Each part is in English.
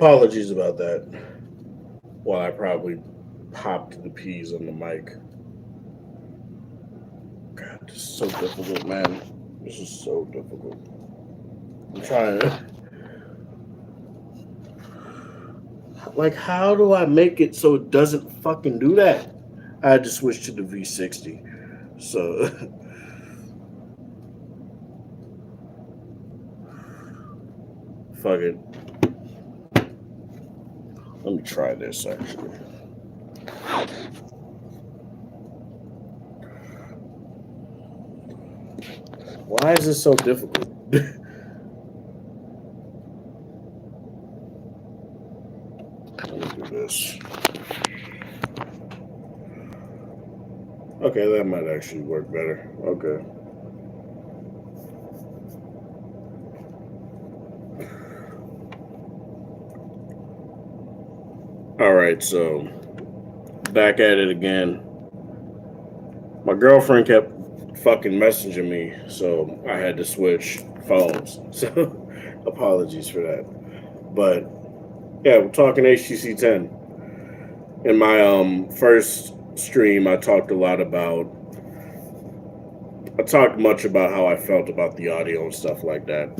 Apologies about that. Well, I probably popped the peas on the mic. God, this is so difficult, man. This is so difficult. I'm trying to. Like, how do I make it so it doesn't fucking do that? I had to switch to the V60. So, fuck it. Let me try this actually. Why is this so difficult? Let me do this. Okay, that might actually work better. Okay. All right, so back at it again. My girlfriend kept fucking messaging me, so I had to switch phones. So apologies for that. But yeah, we're talking HTC 10. In my first stream, I talked much about how I felt about the audio and stuff like that.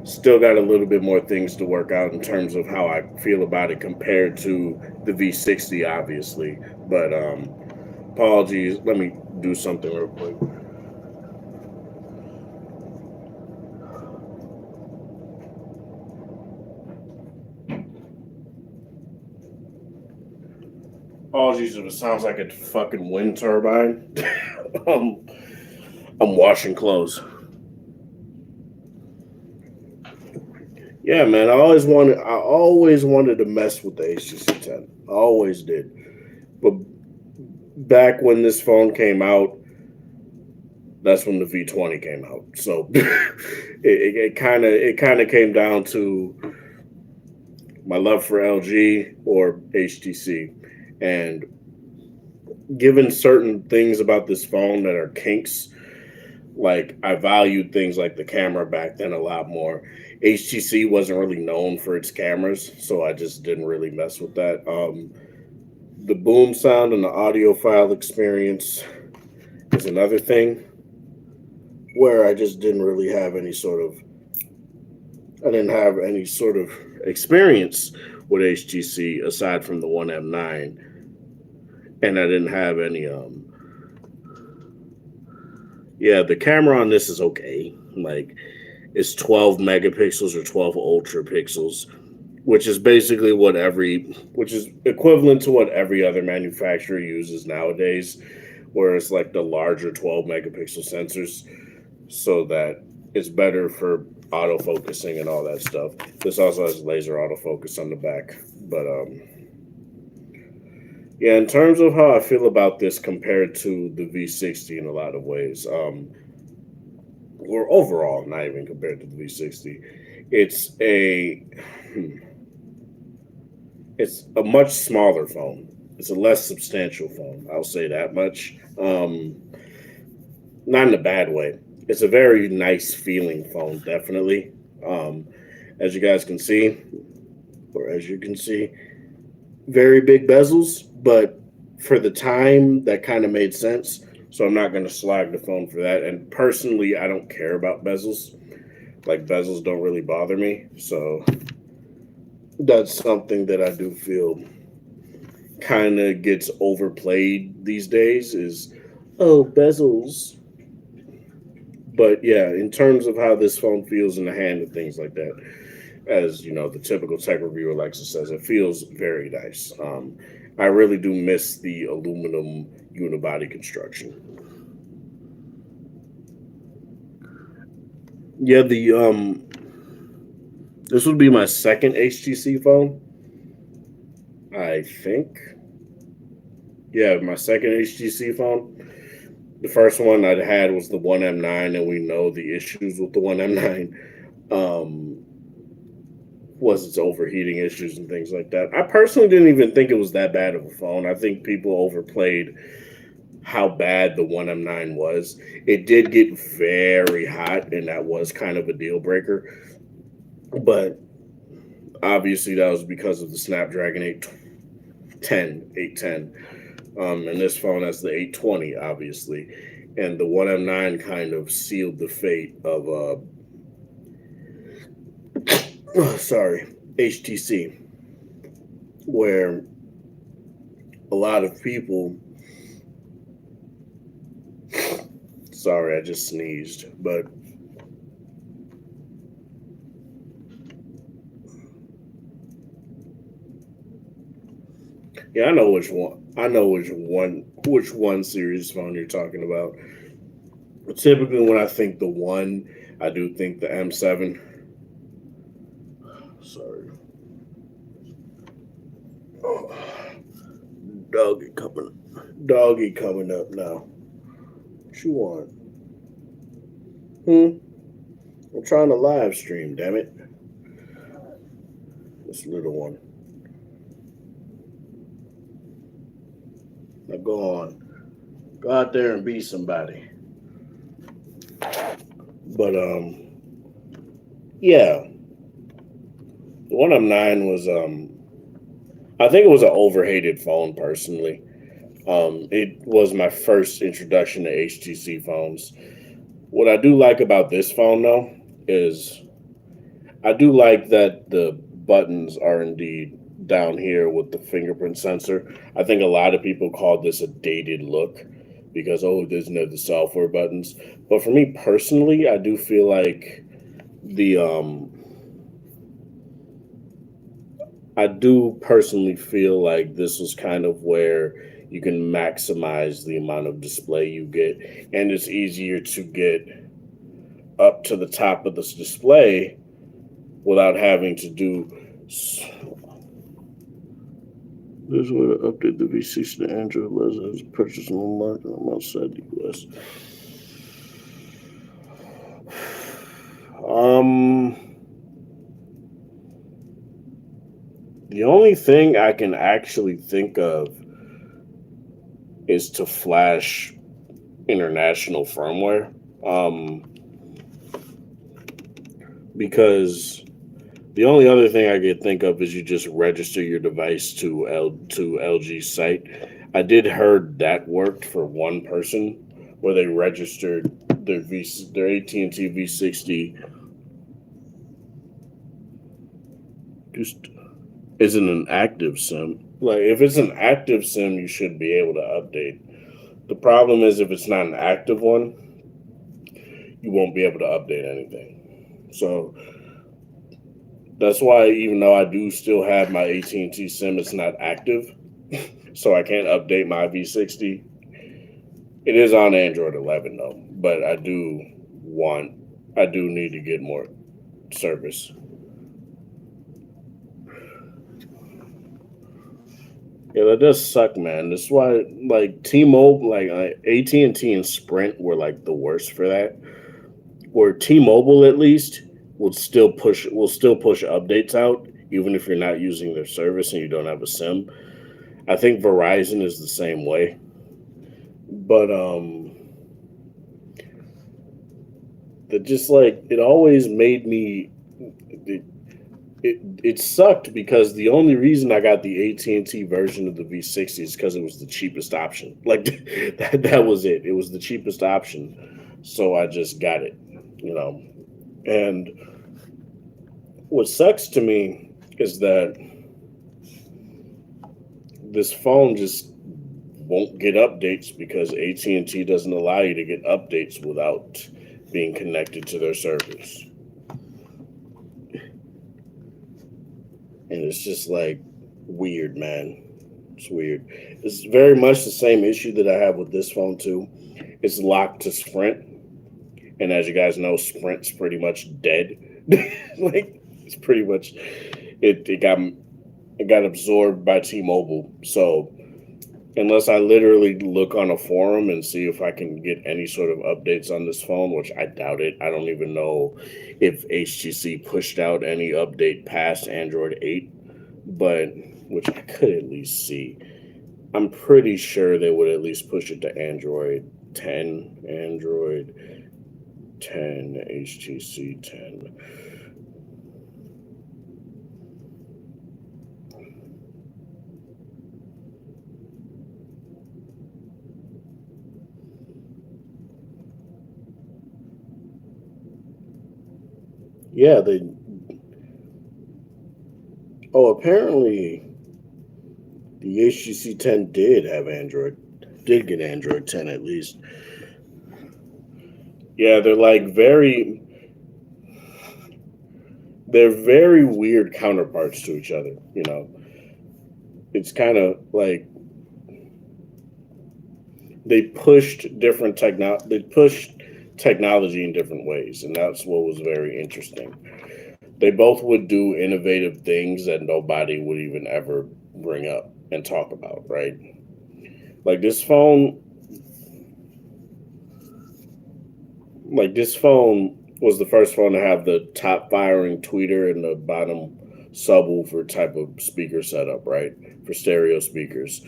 Still got a little bit more things to work out in terms of how I feel about it compared to the V60, obviously. But apologies. Let me do something real quick. Apologies if it sounds like a fucking wind turbine. um, I'm washing clothes. Yeah, man. I always wanted to mess with the HTC 10. I always did. But back when this phone came out, that's when the V20 came out. So it kind of came down to my love for LG or HTC, and given certain things about this phone that are kinks, like I valued things like the camera back then a lot more. HTC wasn't really known for its cameras, so I just didn't really mess with that. The boom sound and the audiophile experience is another thing where I just didn't really have any sort of I didn't have any sort of experience with HTC aside from the one M9, and I didn't have any yeah, the camera on this is okay. Like it's 12 megapixels or 12 ultra pixels, which is basically which is equivalent to what every other manufacturer uses nowadays, where it's like the larger 12 megapixel sensors, so that it's better for autofocusing and all that stuff. This also has laser autofocus on the back. But yeah, in terms of how I feel about this compared to the V60 in a lot of ways, or overall, not even compared to the V60, it's a it's a much smaller phone. It's a less substantial phone. I'll say that much. Not in a bad way. It's a very nice feeling phone, definitely. Um, as you guys can see, or as you can see, very big bezels, but for the time, that kind of made sense. So I'm not going to slag the phone for that. And personally, I don't care about bezels. Like bezels don't really bother me. So that's something that I do feel kind of gets overplayed these days is, oh, bezels. But yeah, in terms of how this phone feels in the hand and things like that, as you know, the typical tech reviewer likes to says, it feels very nice. I really do miss the aluminum unibody construction. Yeah, the this would be my second HTC phone, I think. Yeah, my second HTC phone. The first one I'd had was the one M9, and we know the issues with the one M9. Um, was its overheating issues and things like that. I personally didn't even think it was that bad of a phone. I think people overplayed how bad the one M9 was. It did get very hot, and that was kind of a deal breaker. But Obviously, that was because of the Snapdragon 810. And this phone has the 820, obviously. And the 1M9 kind of sealed the fate of, sorry, HTC, where a lot of people, sorry, I just sneezed, but yeah, I know which one. I know which one series phone you're talking about. Typically, when I think the one, I do think the M7. Sorry, oh, doggy coming up now. What you want? I'm trying to live stream. Damn it, this little one. Now go on, go out there and be somebody. But yeah, the 1M9 was I think it was an overhated phone personally. It was my first introduction to HTC phones. What I do like about this phone though is I do like that the buttons are indeed down here with the fingerprint sensor. I think a lot of people call this a dated look because oh, there's no the software buttons. But for me personally, I do feel like the I do personally feel like this was kind of where you can maximize the amount of display you get, and it's easier to get up to the top of this display without having to do. There's a way to update the V60 to Android less as purchase on the market. I'm outside the US. The only thing I can actually think of is to flash international firmware. Because the only other thing I could think of is you just register your device to LG's site. I did heard that worked for one person where they registered their AT&T V60 just isn't an active SIM. Like if it's an active SIM, you should be able to update. The problem is if it's not an active one, you won't be able to update anything. So that's why even though I do still have my AT&T SIM, it's not active. So I can't update my V60. It is on Android 11 though, but I do need to get more service. Yeah, that does suck, man. That's why, like T-Mobile, like AT&T and Sprint were like the worst for that. Where T-Mobile at least will still push updates out, even if you're not using their service and you don't have a SIM. I think Verizon is the same way, but that just like it always made me. It sucked because the only reason I got the AT&T version of the V60 is because it was the cheapest option. Like that was it. It was the cheapest option, so I just got it. You know, and what sucks to me is that this phone just won't get updates because AT&T doesn't allow you to get updates without being connected to their servers. And it's just like weird, man. It's weird. It's very much the same issue that I have with this phone too. It's locked to Sprint, and as you guys know, Sprint's pretty much dead. Like it's pretty much it got absorbed by T-Mobile. So unless I literally look on a forum and see if I can get any sort of updates on this phone, which I doubt it. I don't even know if HTC pushed out any update past Android 8, but which I could at least see. I'm pretty sure they would at least push it to Android 10, HTC 10. Yeah, they. Oh, apparently the HTC 10 did have Android. Did get Android 10 at least. Yeah, they're like very. They're very weird counterparts to each other. You know, it's kind of like they pushed technology in different ways, and that's what was very interesting. They both would do innovative things that nobody would even ever bring up and talk about, right? Like this phone was the first phone to have the top firing tweeter and the bottom subwoofer type of speaker setup, right? For stereo speakers.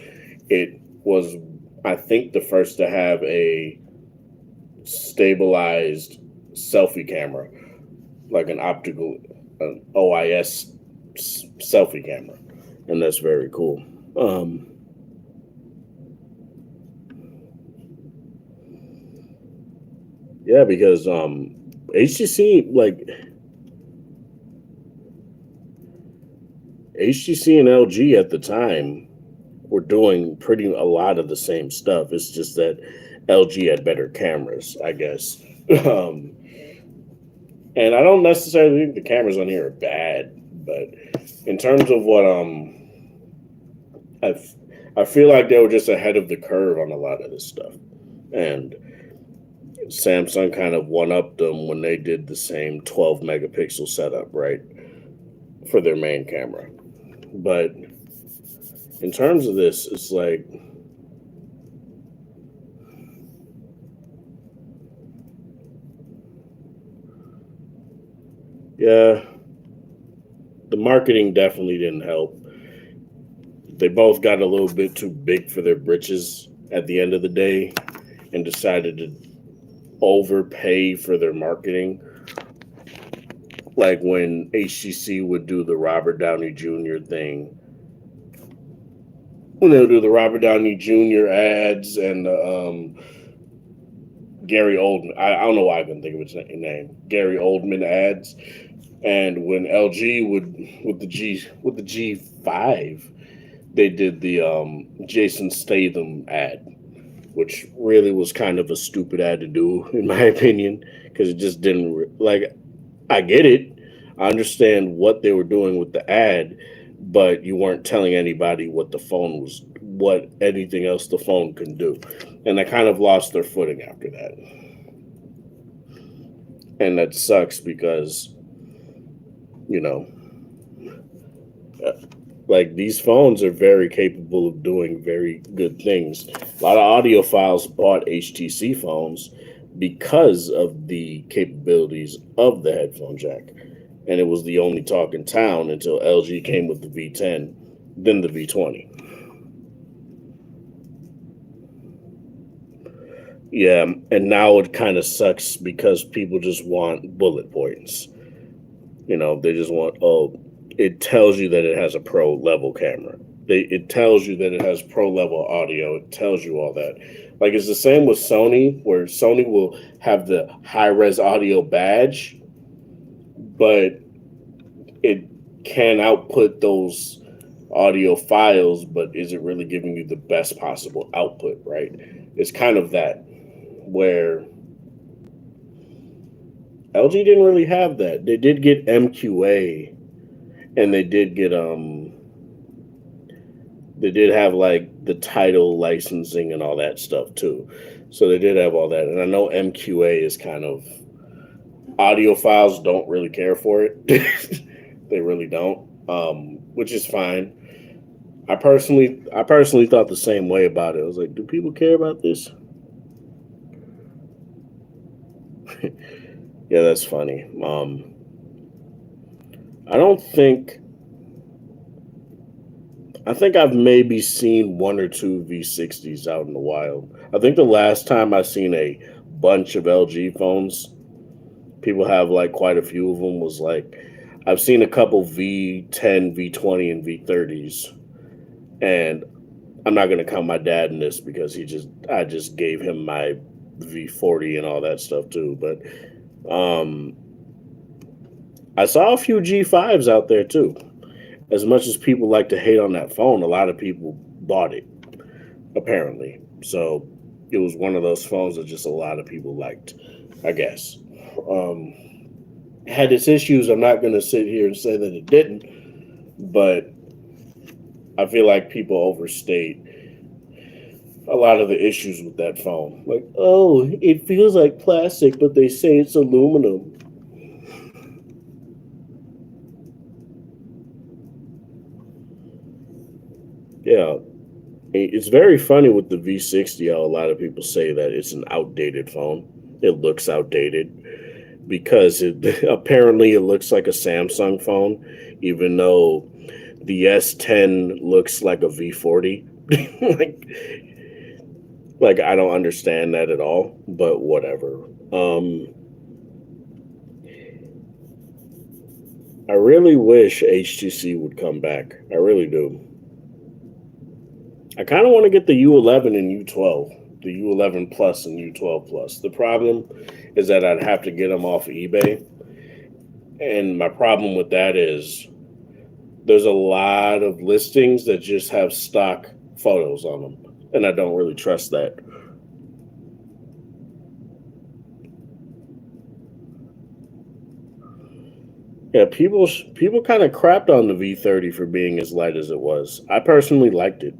It was, I think, the first to have a stabilized selfie camera, like an OIS selfie camera, and that's very cool. Um, yeah, because HTC like HTC and LG at the time were doing pretty a lot of the same stuff. It's just that LG had better cameras, I guess. um, and I don't necessarily think the cameras on here are bad, but in terms of what I, f- I feel like they were just ahead of the curve on a lot of this stuff, and Samsung kind of one upped them when they did the same 12 megapixel setup, right, for their main camera. But in terms of this, it's like, yeah, the marketing definitely didn't help. They both got a little bit too big for their britches at the end of the day and decided to overpay for their marketing. Like when HTC would do the Robert Downey Jr. thing, when they would do the Robert Downey Jr. ads and the Gary Oldman, I don't know why I couldn't think of his name, Gary Oldman ads, and when LG would with the G5, they did the Jason Statham ad, which really was kind of a stupid ad to do, in my opinion, because it just didn't like. I get it, I understand what they were doing with the ad, but you weren't telling anybody what anything else the phone can do, and they kind of lost their footing after that, and that sucks because you know uh, like these phones are very capable of doing very good things. A lot of audiophiles bought HTC phones because of the capabilities of the headphone jack. And it was the only talk in town until LG came with the V10, then the V20. Yeah, and now it kind of sucks because people just want bullet points. They just want, oh, it tells you that it has a pro level camera. It tells you that it has pro level audio. It tells you all that. Like it's the same with Sony, where Sony will have the high res audio badge, but it can output those audio files, but is it really giving you the best possible output, right? It's kind of that where LG didn't really have that. They did get MQA and they did have like the title licensing and all that stuff too. So they did have all that. And I know MQA is kind of audiophiles don't really care for it. They really don't. Which is fine. I personally thought the same way about it. I was like, do people care about this? Yeah, that's funny. I don't think I think I've maybe seen one or two V60s out in the wild. I think the last time I seen a bunch of LG phones, people have like quite a few of them, was like I've seen a couple V10, V20, and V30s, and I'm not gonna count my dad in this because I just gave him my V40 and all that stuff too. But um, I saw a few G5s out there too. As much as people like to hate on that phone, a lot of people bought it, apparently. So it was one of those phones that just a lot of people liked, I guess. Um, had its issues. I'm not going to sit here and say that it didn't, but I feel like people overstate a lot of the issues with that phone. Like, oh, it feels like plastic, but they say it's aluminum. Yeah, it's very funny with the V60 how a lot of people say that it's an outdated phone. It looks outdated because apparently it looks like a Samsung phone, even though the S10 looks like a V40. like, like I don't understand that at all, but whatever. I really wish HTC would come back. I really do. I kind of want to get the U11 and U12, the U11 Plus and U12 Plus. The problem is that I'd have to get them off of eBay, and my problem with that is there's a lot of listings that just have stock photos on them, and I don't really trust that. Yeah, people kind of crapped on the V30 for being as light as it was. I personally liked it.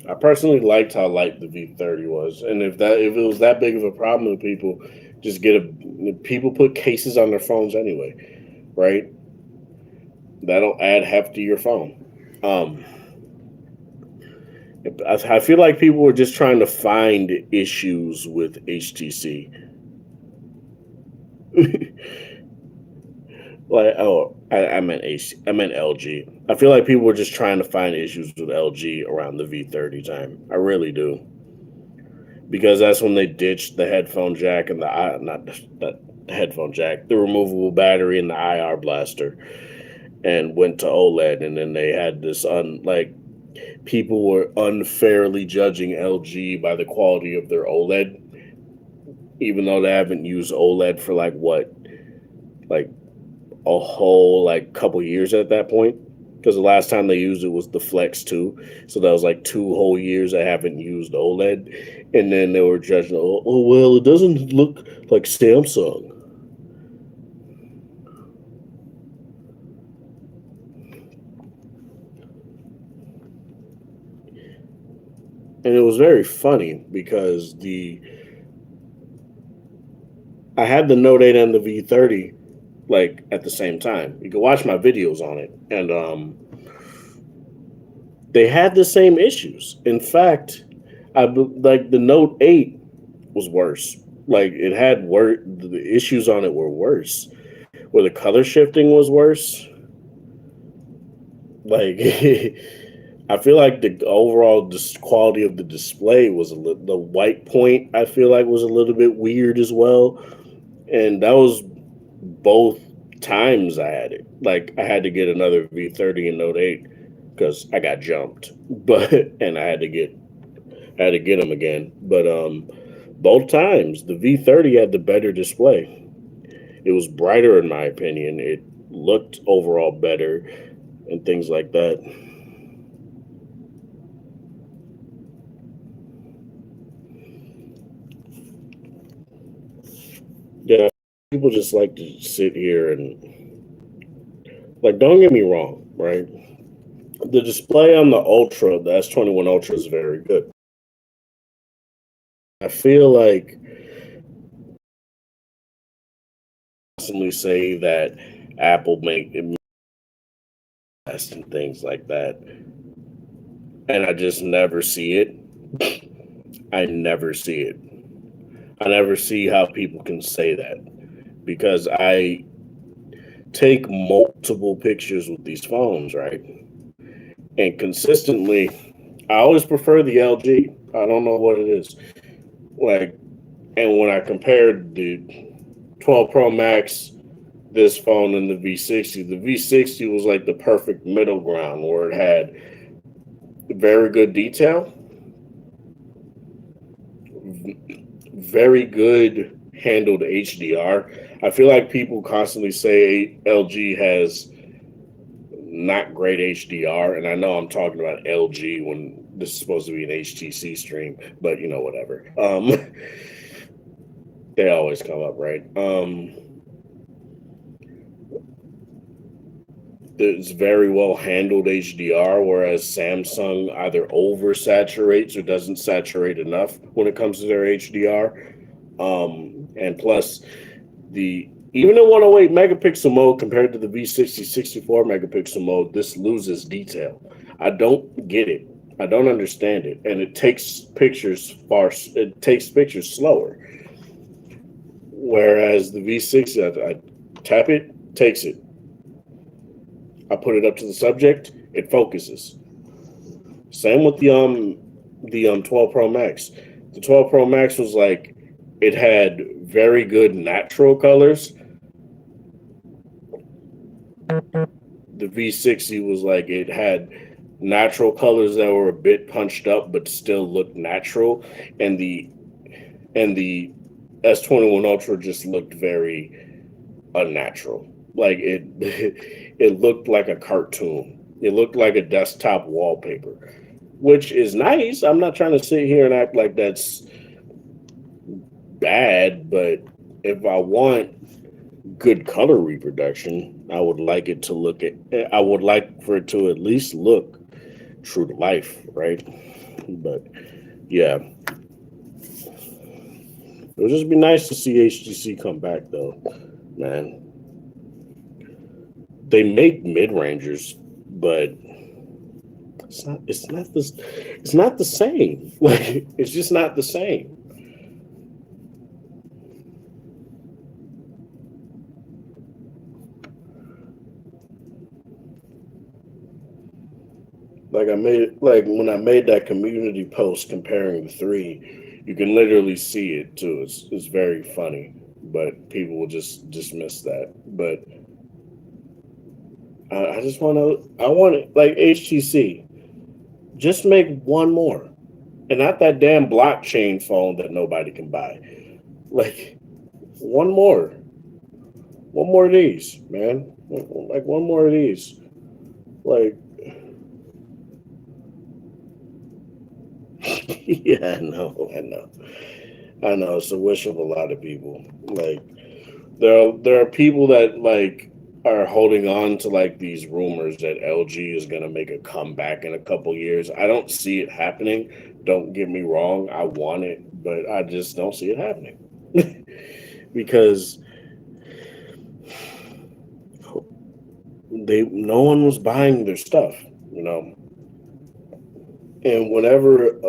I personally liked how light the V30 was, and if it was that big of a problem to people, just get a people put cases on their phones anyway, right? That'll add heft to your phone. Um, I feel like people were just trying to find issues with HTC. Like, oh, I meant I meant LG. I feel like people were just trying to find issues with LG around the V30 time. I really do, because that's when they ditched the headphone jack and not the headphone jack, the removable battery and the IR blaster, and went to OLED. And then they had this people were unfairly judging LG by the quality of their OLED, even though they haven't used OLED for like a whole couple years at that point. Because the last time they used it was the Flex 2, so that was like 2 whole years I haven't used OLED, and then they were judging. Oh well, it doesn't look like Samsung. And it was very funny because the I had the Note 8 and the V30 like at the same time. You can watch my videos on it, and they had the same issues. In fact, like the Note 8 was worse. Like it had the issues on it were worse. Where the color shifting was worse. Like I feel like the overall quality of the display was the white point. I feel like was a little bit weird as well, and that was both times I had it. Like I had to get another V30 and Note 8 because I got jumped, but and I had to get them again. But both times the V30 had the better display. It was brighter in my opinion. It looked overall better and things like that. Yeah, people just like to sit here and don't get me wrong, right? The display on the Ultra, the S21 Ultra is very good. I feel like constantly say that Apple make it best and things like that, and I just never see it. I never see it. I never see how people can say that because I take multiple pictures with these phones, right? And consistently, I always prefer the LG. I don't know what it is. Like, and when I compared the 12 Pro Max, this phone, and the V60, the V60 was like the perfect middle ground where it had very good detail, very good handled HDR. I feel like people constantly say LG has not great HDR, and I know I'm talking about LG when this is supposed to be an HTC stream, but whatever. They always come up, right? It's very well handled HDR, whereas Samsung either oversaturates or doesn't saturate enough when it comes to their HDR. And plus, the even in 108 megapixel mode compared to the V60 64 megapixel mode, this loses detail. I don't get it. I don't understand it, and it takes pictures slower. Whereas the V60, I tap it, takes it. I put it up to the subject, it focuses. Same with the 12 Pro Max. The 12 Pro Max was like it had very good natural colors. The V60 was like it had natural colors that were a bit punched up but still looked natural, and the S21 Ultra just looked very unnatural. Like it it looked like a cartoon. It looked like a desktop wallpaper, which is nice. I'm not trying to sit here and act like that's bad, but if I want good color reproduction, I would like for it to at least look true to life, right? But yeah. It would just be nice to see HTC come back though, man. They make mid-rangers, but it's not the same. Like it's just not the same. Like when I made that community post comparing the three, you can literally see it too. It's very funny, but people will just dismiss that. But I want it like HTC. Just make one more, and not that damn blockchain phone that nobody can buy. Like one more of these, man. Like one more of these. Like, yeah, I know. It's a wish of a lot of people. Like, there are people that like are holding on to like these rumors that LG is gonna make a comeback in a couple years. I don't see it happening. Don't get me wrong. I want it, but I just don't see it happening because no one was buying their stuff, you know. And whenever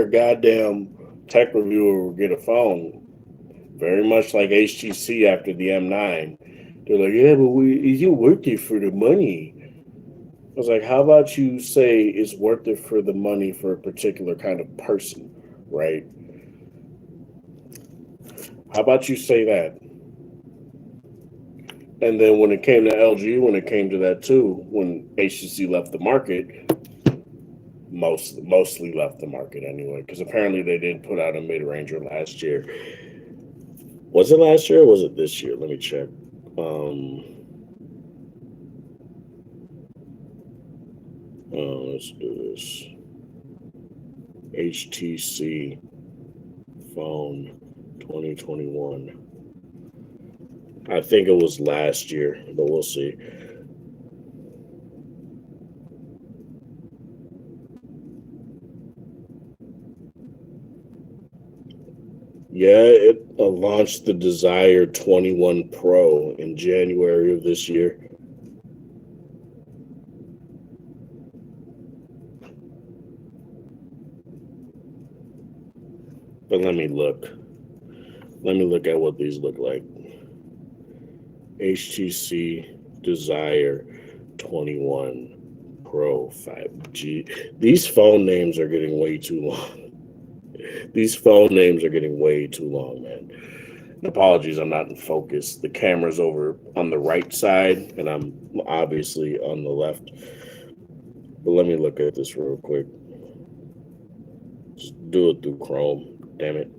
a goddamn tech reviewer would get a phone, very much like HTC after the M9, they're like, "Yeah, but is it worth it for the money?" I was like, "How about you say it's worth it for the money for a particular kind of person, right? How about you say that?" And then when it came to LG, when it came to that too, when HTC left the market, mostly left the market anyway, because apparently they did put out a mid-ranger last year. Was it last year or was it this year? Let me check. Let's do this. HTC phone 2021. I think it was last year, but we'll see. Yeah, it launched the Desire 21 Pro in January of this year. But let me look. Let me look at what these look like. HTC Desire 21 Pro 5G. These phone names are getting way too long. These phone names are getting way too long, man. Apologies, I'm not in focus. The camera's over on the right side, and I'm obviously on the left. But let me look at this real quick. Just do it through Chrome. Damn it.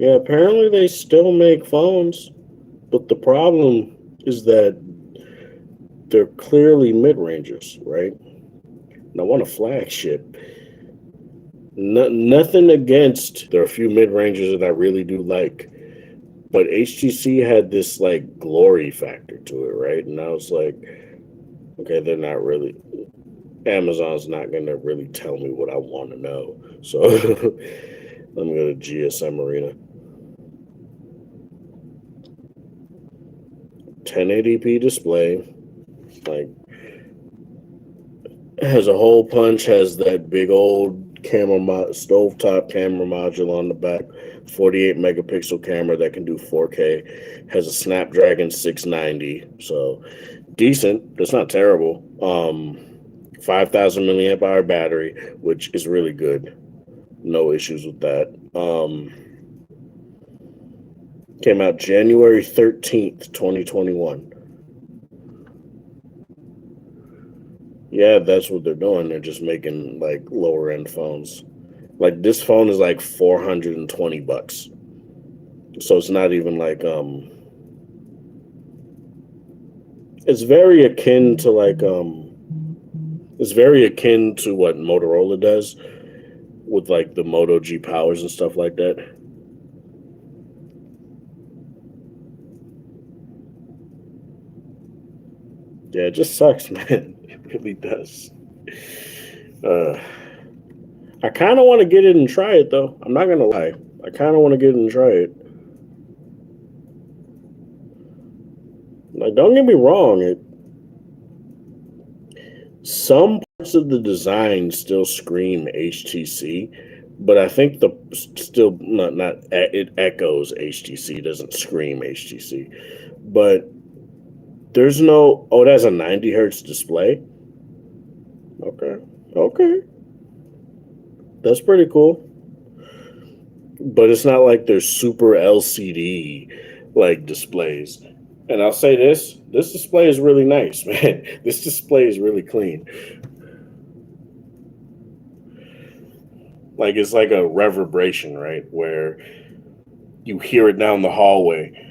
Yeah, apparently they still make phones, but the problem is that they're clearly mid-rangers, right? And I want a flagship. Nothing against, there are a few mid-rangers that I really do like, but HTC had this like glory factor to it, right? And I was like, okay, they're not really, Amazon's not going to really tell me what I want to know. So let me go to GSM Arena. 1080p display, like, has a hole punch, has that big old stovetop camera module on the back, 48 megapixel camera that can do 4K, has a Snapdragon 690, so decent. That's not terrible. 5,000 milliamp hour battery, which is really good. No issues with that. Came out January 13th, 2021. Yeah, that's what they're doing. They're just making like lower end phones. Like this phone is like $420. So it's not even like it's very akin to like it's very akin to what Motorola does with like the Moto G powers and stuff like that. Yeah, it just sucks, man. It really does. I kind of want to get it and try it, though. I'm not gonna lie. I kind of want to get it and try it. Like, don't get me wrong. Some parts of the design still scream HTC, but I think the still not it echoes HTC. It doesn't scream HTC, but there's no. Oh, it has a 90 hertz display. Okay, okay, that's pretty cool. But it's not like there's super LCD like displays. And I'll say this display is really nice, man. This display is really clean. Like it's like a reverberation, right? Where you hear it down the hallway.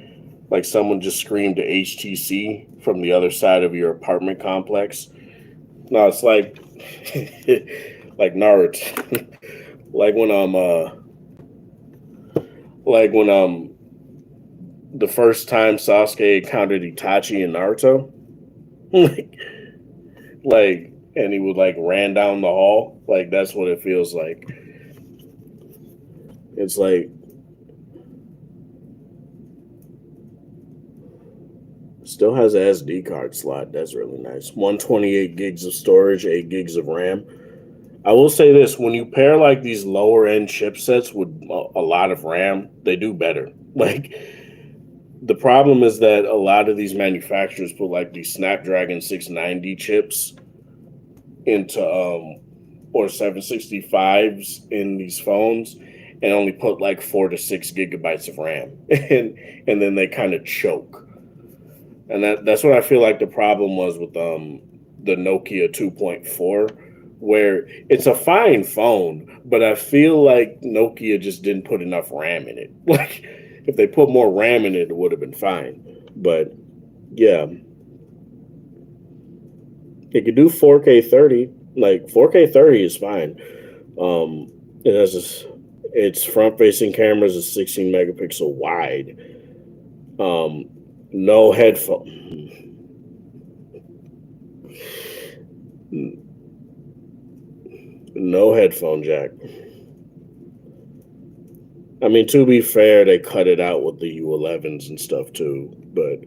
Like someone just screamed to HTC from the other side of your apartment complex. No, it's like like Naruto. like when like when the first time Sasuke encountered Itachi in Naruto. like like and he would like ran down the hall. Like that's what it feels like. It's like still has an SD card slot. That's really nice. 128 gigs of storage, 8 gigs of RAM. I will say this, when you pair like these lower end chipsets with a lot of RAM, they do better. Like the problem is that a lot of these manufacturers put like these Snapdragon 690 chips into or 765s in these phones and only put like 4 to 6 gigabytes of RAM. and then they kind of choke. And that's what I feel like the problem was with the Nokia 2.4, where it's a fine phone, but I feel like Nokia just didn't put enough RAM in it. Like if they put more RAM in it, it would have been fine. But yeah, it could do 4K 30. Like 4K 30 is fine. It has this. Its front-facing cameras is 16 megapixel wide. No headphone. No headphone jack. I mean, to be fair, they cut it out with the U11s and stuff too, but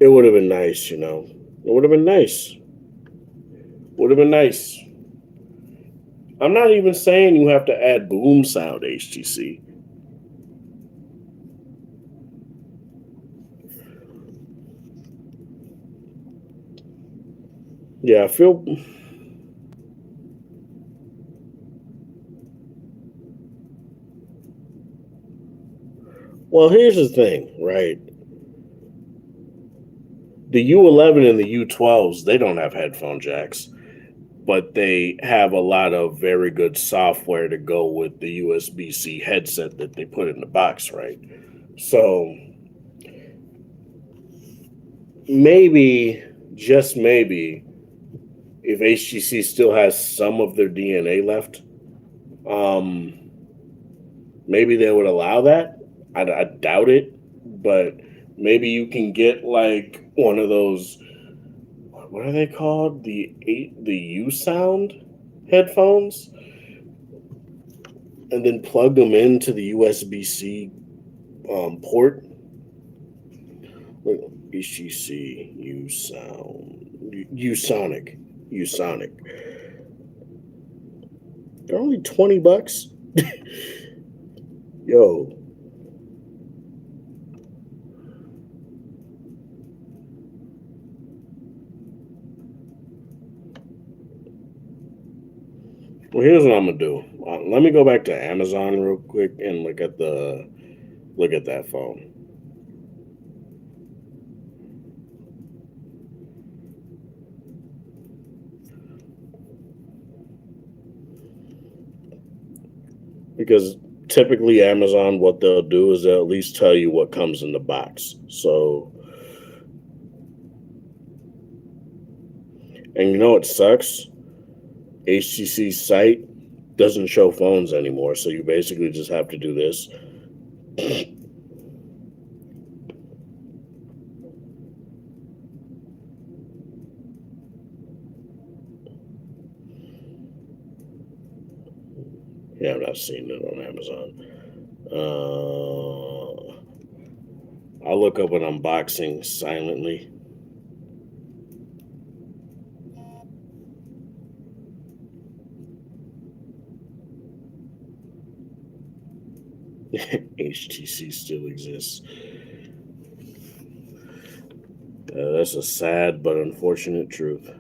it would have been nice, you know. It would have been nice. Would have been nice. I'm not even saying you have to add boom sound, HTC. Yeah, I feel. Well, here's the thing, right? The U11 and the U12s, they don't have headphone jacks. but they have a lot of very good software to go with the USB-C headset that they put in the box, right? So maybe, just maybe, if HTC still has some of their DNA left, um, maybe they would allow that. I doubt it, but maybe you can get like one of those. What are they called? The U Sound headphones, and then plug them into the USB-C port. HTC U Sound, U Sonic. They're only $20. Yo. Well, here's what I'm gonna do. Let me go back to Amazon real quick and look at that phone. Because typically Amazon, what they'll do is they'll at least tell you what comes in the box. So, and you know what sucks? HTC's site doesn't show phones anymore, so you basically just have to do this. Yeah, I'm not seeing it on Amazon. I'll look up an unboxing silently. HTC still exists. That's a sad but unfortunate truth.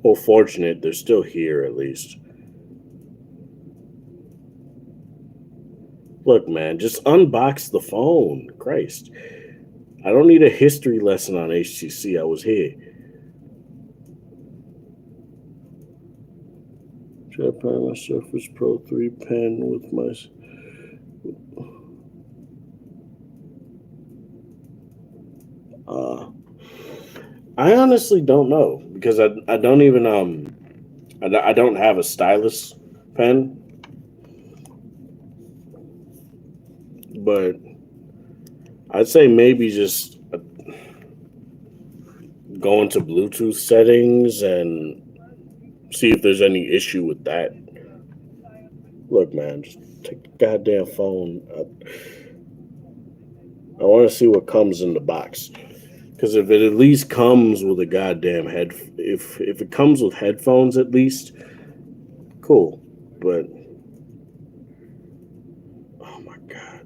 Well, fortunate, they're still here at least. Look, man, just unbox the phone. Christ. I don't need a history lesson on HTC. I was here. Japan, my Surface Pro 3 pen with my. I honestly don't know because I don't even I don't have a stylus pen, but I'd say maybe just go into Bluetooth settings and see if there's any issue with that. Look, man, just take the goddamn phone. I want to see what comes in the box. Because if it at least comes with a goddamn if it comes with headphones at least, cool. But oh my god.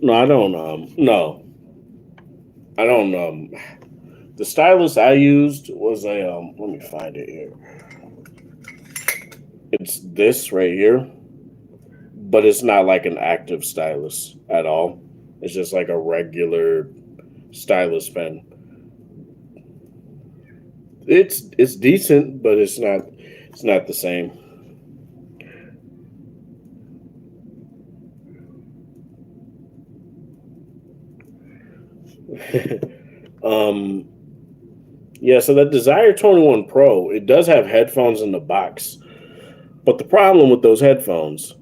No, I don't. No, I don't. The stylus I used was a. Let me find it here. It's this right here, but it's not like an active stylus at all. It's just like a regular stylus pen. It's decent, but it's not the same. Yeah, so that Desire 21 Pro, it does have headphones in the box. But the problem with those headphones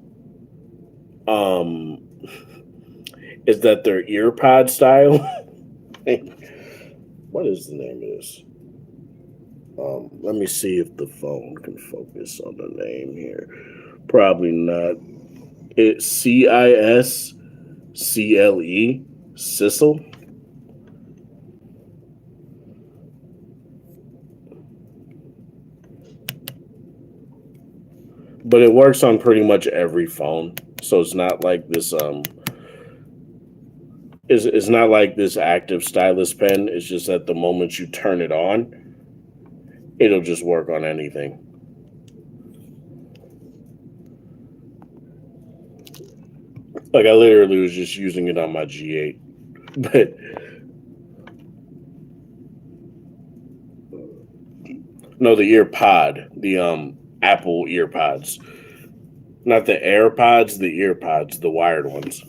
is that they're earpod style. What is the name of this? Let me see if the phone can focus on the name here. Probably not. It's CISCLE, Sissel. But it works on pretty much every phone. So it's not like this it's not like this active stylus pen. It's just that the moment you turn it on, it'll just work on anything. Like I literally was just using it on my G8. But no, the ear pod, the Apple ear pods. Not the AirPods, the ear pods, the wired ones.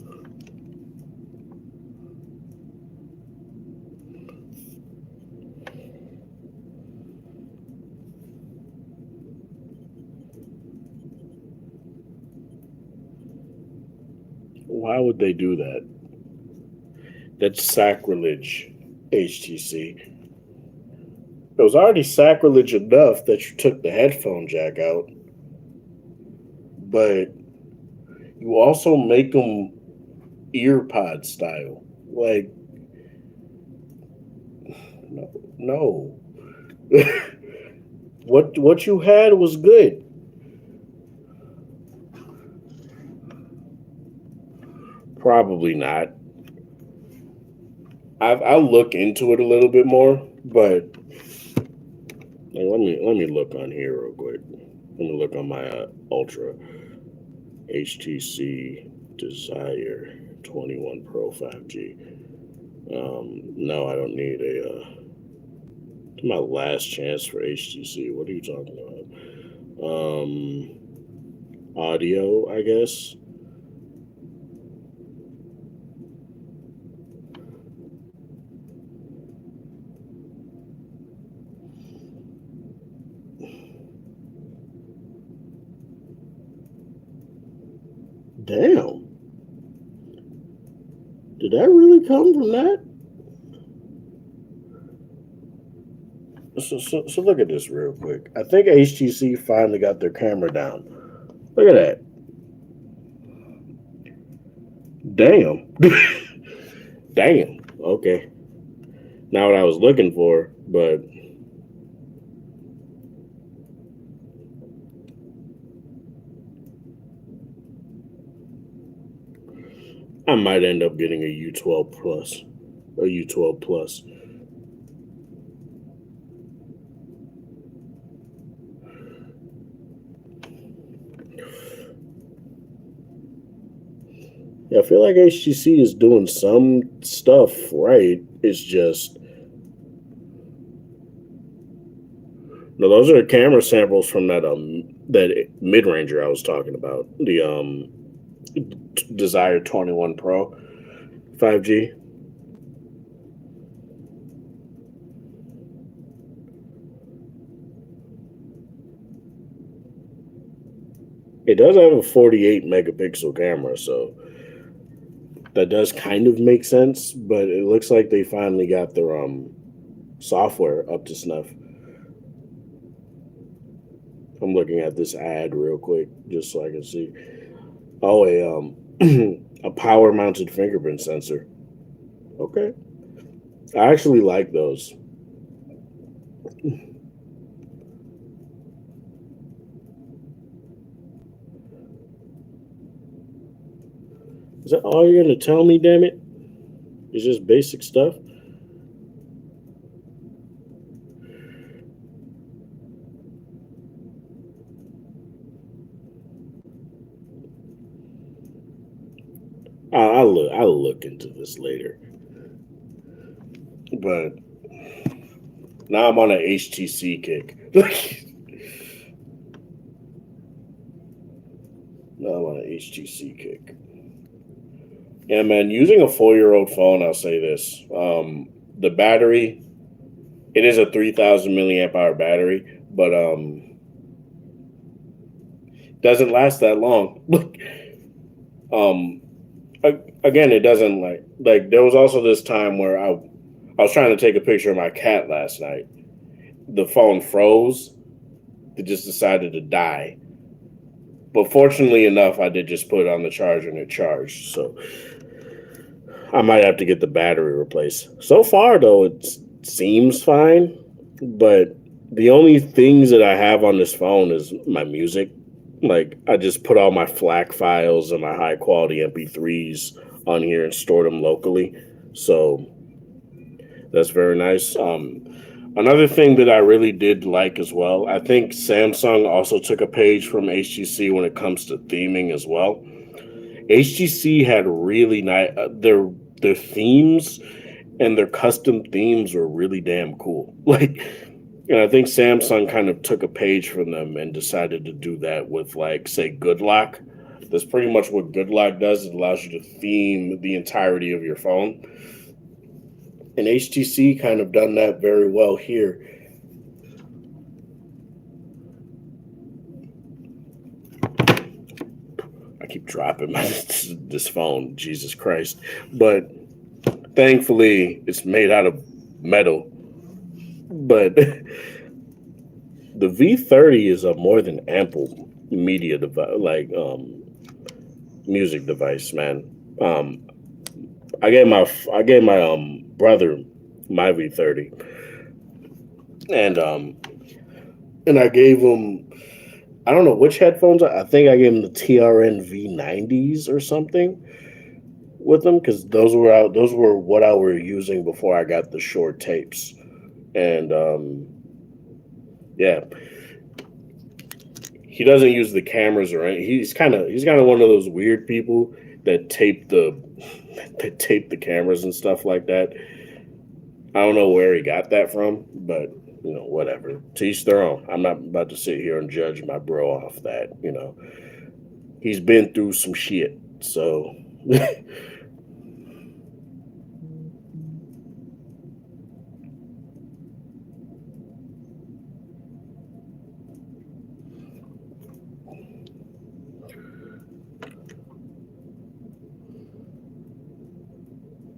Why would they do that? That's sacrilege, HTC. It was already sacrilege enough that you took the headphone jack out, but you also make them ear pod style. Like, no. What you had was good. Probably not. I'll look into it a little bit more, but let me look on here real quick. Let me look on my Ultra HTC Desire 21 Pro 5G. No, I don't need a. My last chance for HTC. What are you talking about? Audio, I guess. Damn. Did that really come from that? So look at this real quick. I think HTC finally got their camera down. Look at that. Damn. Damn. Okay. Not what I was looking for, but I might end up getting a U12 Plus. A U12 Plus. Yeah, I feel like HTC is doing some stuff right. It's just no, those are camera samples from that mid ranger I was talking about. The Desire 21 Pro 5G. It does have a 48 megapixel camera, so that does kind of make sense, but it looks like they finally got their software up to snuff. I'm looking at this ad real quick just so I can see. Oh, a power mounted fingerprint sensor. Okay. I actually like those. Is that all you're going to tell me, damn it? It's just basic stuff? I'll look into this later. But now I'm on an HTC kick. Now I'm on an HTC kick. Yeah, man, using a 4-year-old phone, I'll say this. The battery, it is a 3,000 milliamp hour battery, but doesn't last that long. Again, it doesn't like there was also this time where I was trying to take a picture of my cat last night. The phone froze. It just decided to die. But fortunately enough, I did just put it on the charger and it charged. So I might have to get the battery replaced. So far, though, it seems fine. But the only things that I have on this phone is my music. Like, I just put all my FLAC files and my high quality MP3s on here and store them locally. So that's very nice. Another thing that I really did like as well, I think Samsung also took a page from HTC when it comes to theming as well. HTC had really nice their themes and their custom themes were really damn cool. Like, and I think Samsung kind of took a page from them and decided to do that with, like, say, Good Lock. That's pretty much what Good Lock does. It allows you to theme the entirety of your phone. And HTC kind of done that very well here. I keep dropping this phone, Jesus Christ. But thankfully, it's made out of metal. But the V30 is a more than ample media device, like music device, man. I gave my brother my V30, and I gave him, I don't know which headphones. I think I gave him the TRN V90s or something with them, because those were what I were using before I got the short tapes, and yeah, he doesn't use the cameras or anything. He's kind of one of those weird people that tape the cameras and stuff like that. I don't know where he got that from, but whatever. To each their own. I'm not about to sit here and judge my bro off that. He's been through some shit, so.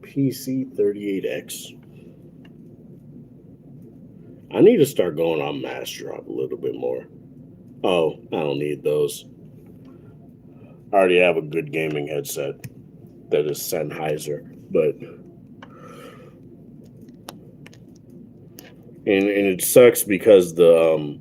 PC38X. I need to start going on Mass Drop a little bit more. Oh, I don't need those. I already have a good gaming headset that is Sennheiser, but and it sucks because the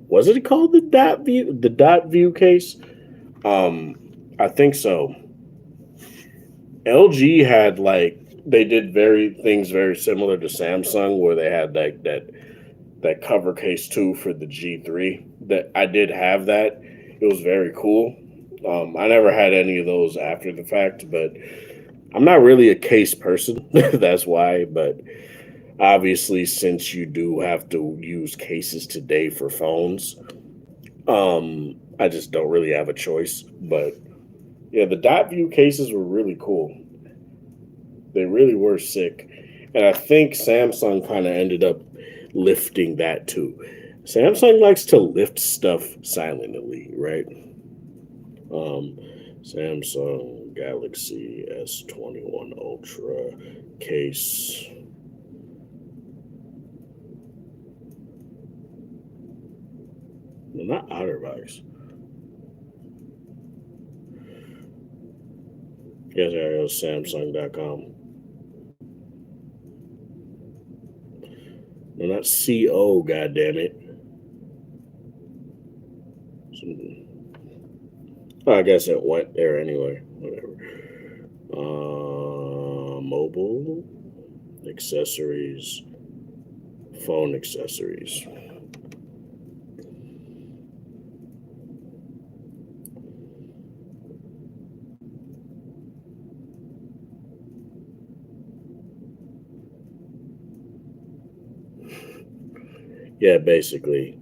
was it called the dot view case? I think so. LG had, like, they did things very similar to Samsung, where they had like that cover case too for the G3. That I did have that. It was very cool. I never had any of those after the fact, but I'm not really a case person. That's why. But obviously, since you do have to use cases today for phones, I just don't really have a choice. But yeah, the dot view cases were really cool. They really were sick. And I think Samsung kind of ended up lifting that too. Samsung likes to lift stuff silently, right? Samsung Galaxy S21 Ultra case. No, not OtterBox. Yes, I was Samsung.com. No, not CO, goddammit. I guess it went there anyway. Whatever. Mobile accessories, phone accessories. Yeah, basically.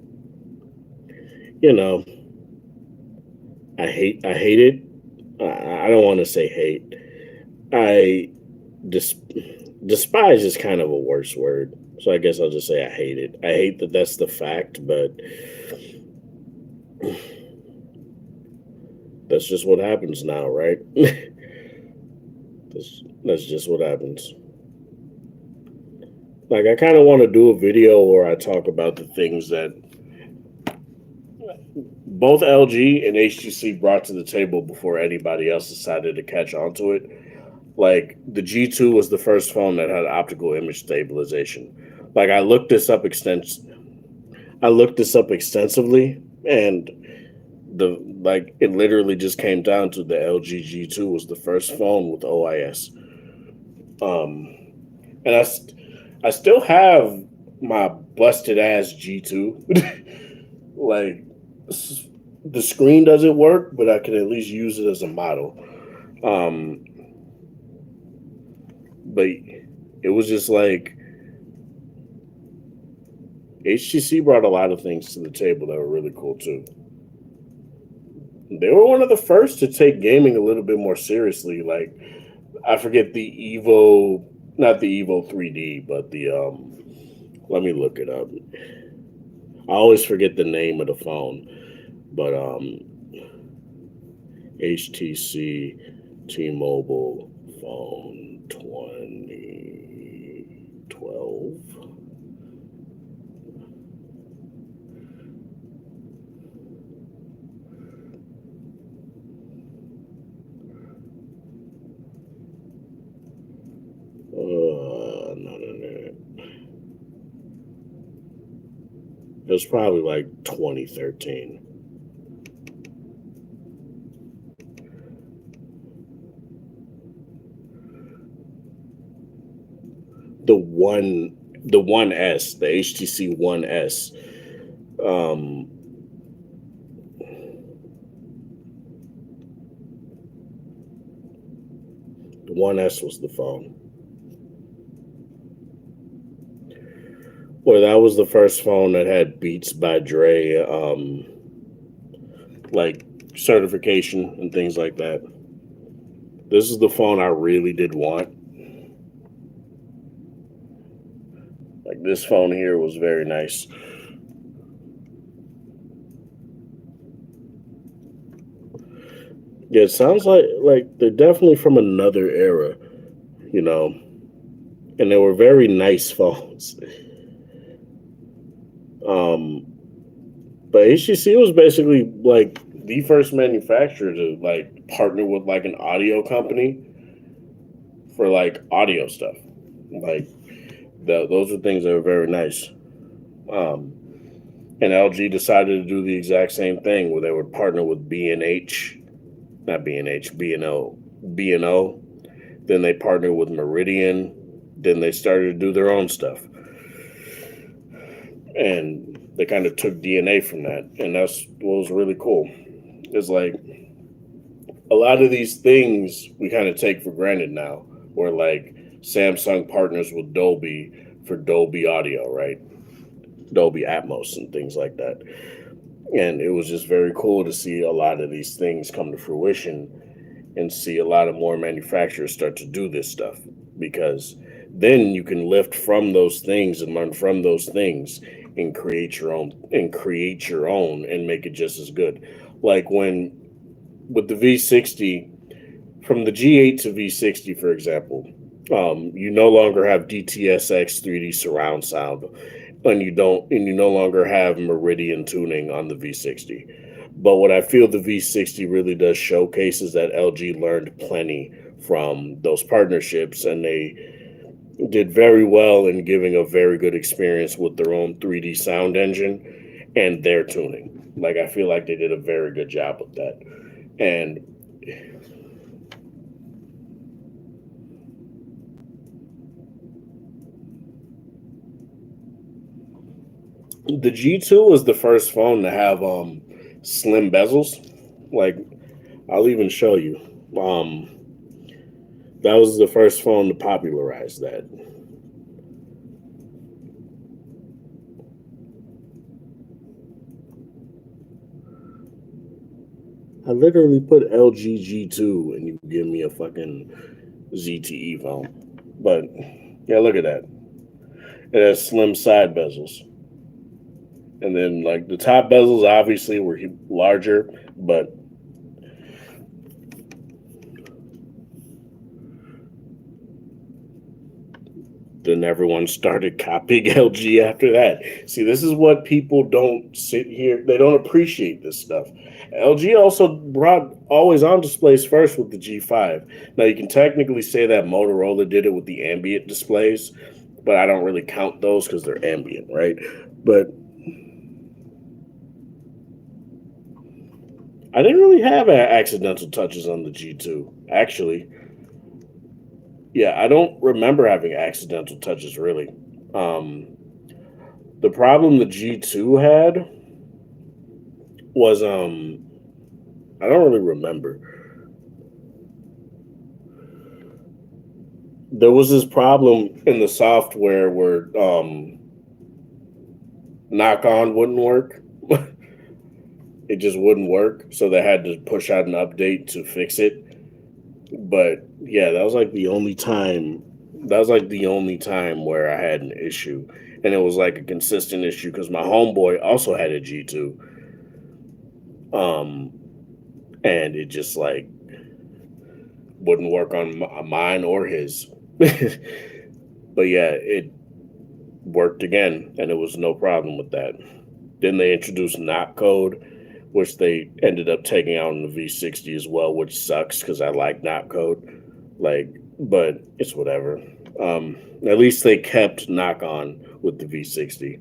I hate it. I don't want to say hate. I despise is kind of a worse word. So I guess I'll just say I hate it. I hate that that's the fact, but that's just what happens now, right? That's just what happens. Like, I kind of want to do a video where I talk about the things that both LG and HTC brought to the table before anybody else decided to catch on to it. Like, the G2 was the first phone that had optical image stabilization. Like, I looked this up extensively, and it literally just came down to the LG G2 was the first phone with OIS. And I still have my busted ass G2. Like, the screen doesn't work, but I can at least use it as a model. Um, but it was just like HTC brought a lot of things to the table that were really cool too. They were one of the first to take gaming a little bit more seriously. Like, I forget the Evo, not the Evo 3D, but the let me look it up. I always forget the name of the phone, but HTC T-Mobile phone 2012. No. It was probably like 2013. The One S, the HTC One S. Um, the One S was the phone. Well, that was the first phone that had Beats by Dre, like certification and things like that. This is the phone I really did want. Like, this phone here was very nice. Yeah, it sounds like they're definitely from another era, you know, and they were very nice phones. Um, but HTC was basically like the first manufacturer to like partner with like an audio company for like audio stuff. Like, those are things that were very nice. Um, and LG decided to do the exact same thing where they would partner with B&H, not B&H, B&O, B&O. Then they partnered with Meridian. Then they started to do their own stuff. And they kind of took DNA from that. And that's what was really cool. It's like a lot of these things we kind of take for granted now, where like Samsung partners with Dolby for Dolby Audio, right? Dolby Atmos and things like that. And it was just very cool to see a lot of these things come to fruition and see a lot of more manufacturers start to do this stuff, because then you can lift from those things and learn from those things and create your own and make it just as good. Like, when with the V60, from the G8 to V60, for example, you no longer have DTSX 3D surround sound, and you no longer have Meridian tuning on the V60. But what I feel the V60 really does showcase is that LG learned plenty from those partnerships, and they did very well in giving a very good experience with their own 3D sound engine and their tuning. Like, I feel like they did a very good job with that. And the G2 was the first phone to have slim bezels. Like, I'll even show you. That was the first phone to popularize that. I literally put LG G2 and you give me a fucking ZTE phone. But yeah, look at that. It has slim side bezels. And then, like, the top bezels obviously were larger, but then everyone started copying LG after that. See, this is what people don't sit here, they don't appreciate this stuff. LG also brought always on displays first with the G5. Now, you can technically say that Motorola did it with the ambient displays, but I don't really count those because they're ambient, right? But I didn't really have accidental touches on the G2, actually. Yeah, I don't remember having accidental touches really. Um, The problem the G2 had was I don't really remember. There was this problem in the software where knock on wouldn't work. It just wouldn't work, so they had to push out an update to fix it. But yeah, that was like the only time. That was like the only time where I had an issue, and it was like a consistent issue because my homeboy also had a G2, um, and it just like wouldn't work on mine or his. But yeah, it worked again, and it was no problem with that. Then they introduced knock code, which they ended up taking out in the V60 as well, which sucks because I like knock code. Like, but it's whatever. At least they kept knock on with the V60.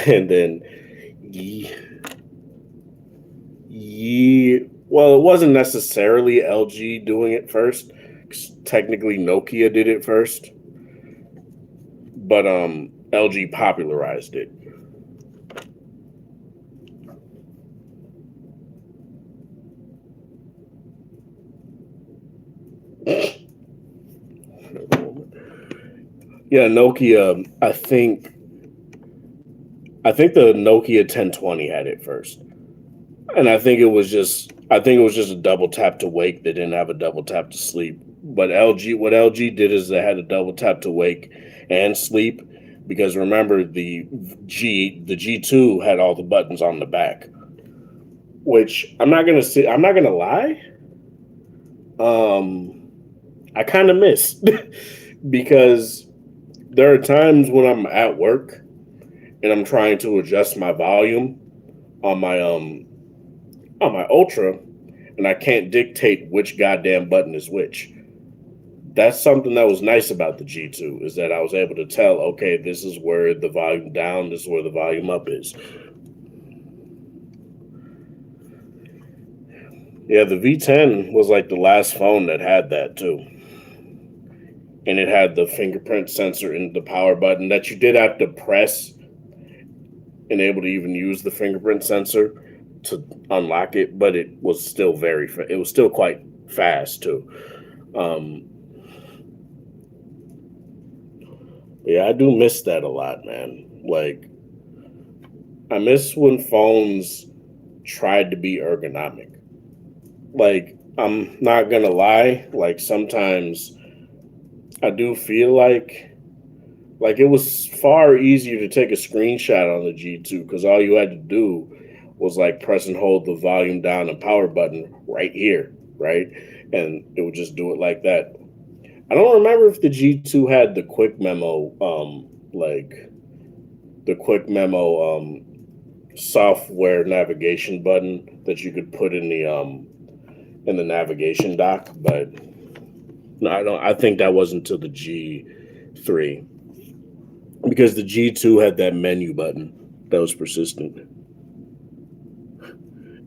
And then well, it wasn't necessarily LG doing it first. 'Cause technically, Nokia did it first, but LG popularized it. Yeah, Nokia. I think the Nokia 1020 had it first, and I think it was just a double tap to wake. They didn't have a double tap to sleep. But what LG did is they had a double tap to wake and sleep, because remember the G2 had all the buttons on the back, which I'm not gonna lie. Um, I kind of miss because there are times when I'm at work and I'm trying to adjust my volume on my Ultra, and I can't dictate which goddamn button is which. That's something that was nice about the G2, is that I was able to tell, okay, this is where the volume down, this is where the volume up is. Yeah, the V10 was like the last phone that had that too. And it had the fingerprint sensor and the power button that you did have to press and able to even use the fingerprint sensor to unlock it, but it was still it was still quite fast too. Um, yeah, I do miss that a lot, man. Like, I miss when phones tried to be ergonomic. Like, I'm not gonna lie, like sometimes I do feel like it was far easier to take a screenshot on the G2 because all you had to do was like press and hold the volume down and power button right here, right? And it would just do it like that. I don't remember if the G2 had the quick memo, like the quick memo software navigation button that you could put in the navigation dock, but no, I don't. I think that wasn't until the G3, because the G2 had that menu button that was persistent.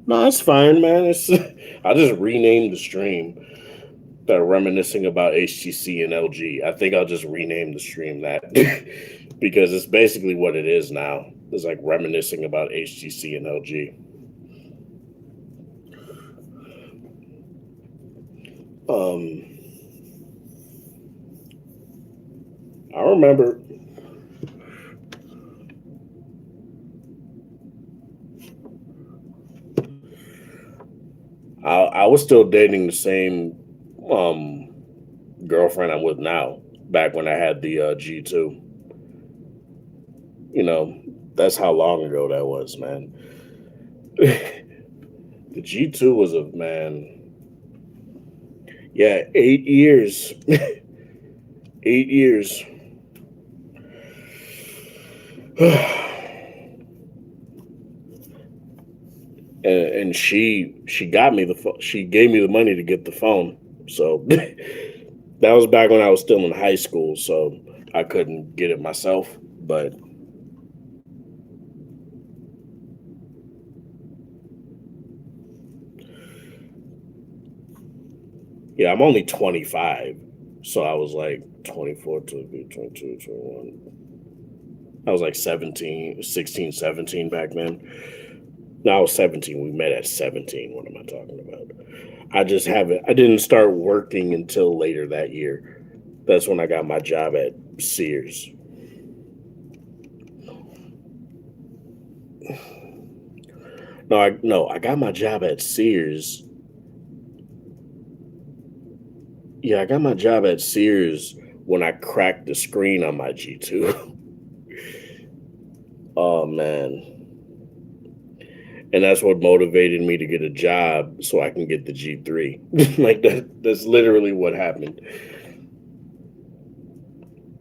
No, it's fine, man. It's I just renamed the stream that reminiscing about HTC and LG. I think I'll just rename the stream that because it's basically what it is now. It's like reminiscing about HTC and LG. I remember I was still dating the same um, girlfriend I'm with now. Back when I had the G2, you know, that's how long ago that was, man. The G2 was a man. Yeah, 8 years. 8 years. And she got me the she gave me the money to get the phone. So that was back when I was still in high school, so I couldn't get it myself. But yeah, I'm only 25, so I was like 24, 22, 22, 21. I was like 17, 16, 17 back then. No, I was 17. We met at 17. What am I talking about? I didn't start working until later that year. That's when I got my job at Sears. No, I got my job at Sears. Yeah, I got my job at Sears when I cracked the screen on my G2. Oh man. And that's what motivated me to get a job so I can get the G3. Like that's literally what happened.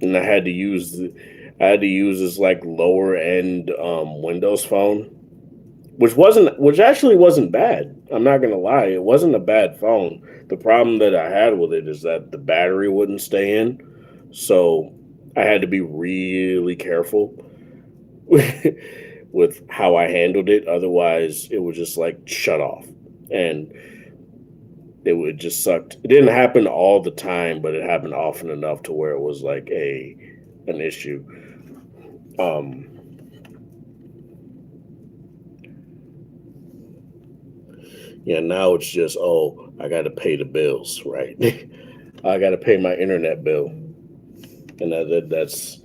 And I had to use this like lower end Windows phone, which actually wasn't bad. I'm not gonna lie, it wasn't a bad phone. The problem that I had with it is that the battery wouldn't stay in, so I had to be really careful with how I handled it. Otherwise, it would just like shut off, and it would just sucked. It didn't happen all the time, but it happened often enough to where it was like an issue. Um, yeah, now it's just I got to pay the bills, right? I got to pay my internet bill, and that's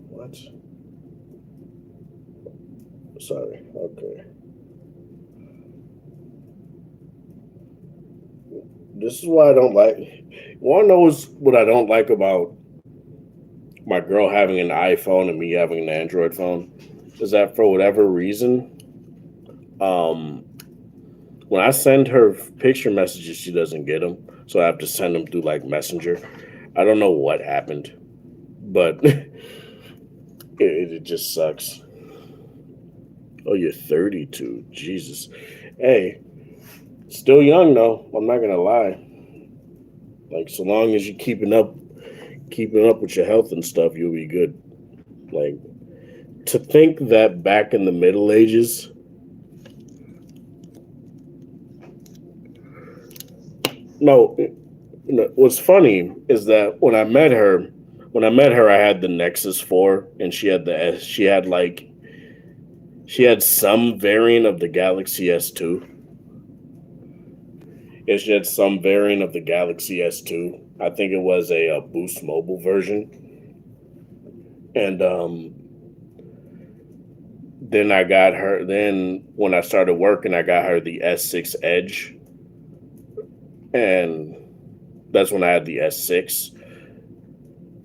what. Sorry. Okay. This is why I don't like. You want to know what I don't like about my girl having an iPhone and me having an Android phone? Is that for whatever reason, um, when I send her picture messages, she doesn't get them, so I have to send them through like Messenger. I don't know what happened, but it just sucks. Oh, you're 32. Jesus. Hey, still young though. I'm not gonna lie. Like, so long as you're keeping up with your health and stuff, you'll be good. Like, to think that back in the Middle Ages, no, what's funny is that when I met her, I had the Nexus 4, and she had some variant of the Galaxy S2. Yeah, she had some variant of the Galaxy S2. I think it was a Boost Mobile version, and then I got her. Then when I started working, I got her the S6 Edge, and that's when I had the S6.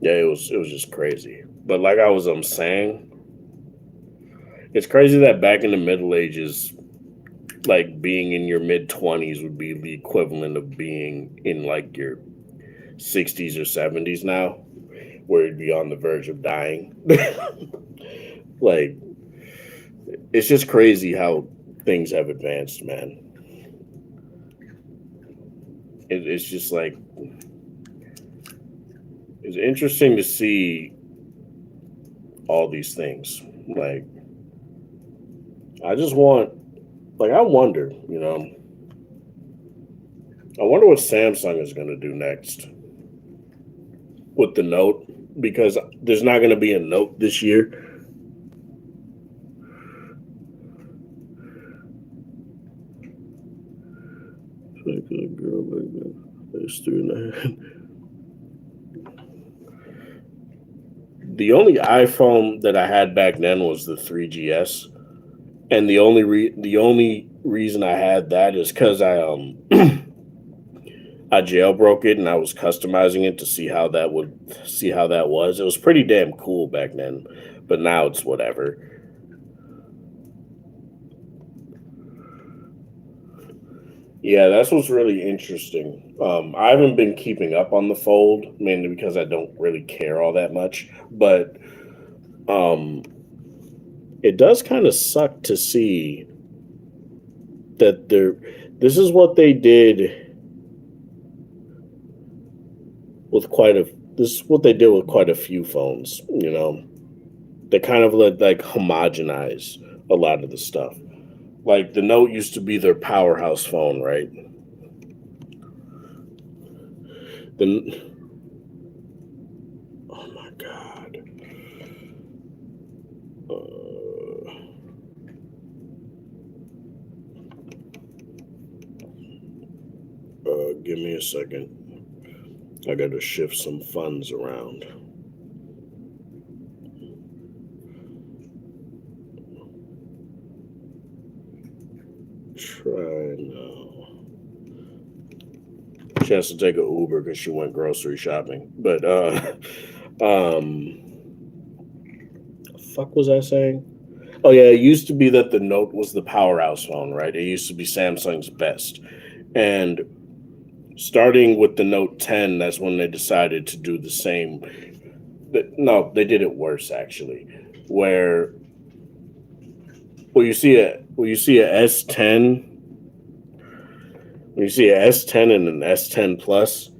Yeah, it was just crazy. But like I was saying, it's crazy that back in the Middle Ages, like being in your mid 20s would be the equivalent of being in like your 60s or 70s now, where you'd be on the verge of dying. Like, it's just crazy how things have advanced, man. It's just like, it's interesting to see all these things. Like, I just want, like, I wonder, I wonder what Samsung is going to do next with the Note, because there's not going to be a Note this year. Like a girl like that. That's 3.5. The only iPhone that I had back then was the 3GS, and the only reason I had that is because I I jailbroke it and I was customizing it to see how that was. It was pretty damn cool back then, but now it's whatever. Yeah, that's what's really interesting. I haven't been keeping up on the Fold, mainly because I don't really care all that much. But um, it does kind of suck to see that this is what they did with quite a few phones. They kind of like homogenize a lot of the stuff. Like the Note used to be their powerhouse phone, right? The Oh my god. a second. I got to shift some funds around. Try now. She has to take an Uber because she went grocery shopping. But fuck was I saying? Oh yeah, it used to be that the Note was the powerhouse phone, right? It used to be Samsung's best. And starting with the Note 10, that's when they decided to do the same. No, they did it worse actually. Where you see a S10, when you see a S10 and an S10 Plus,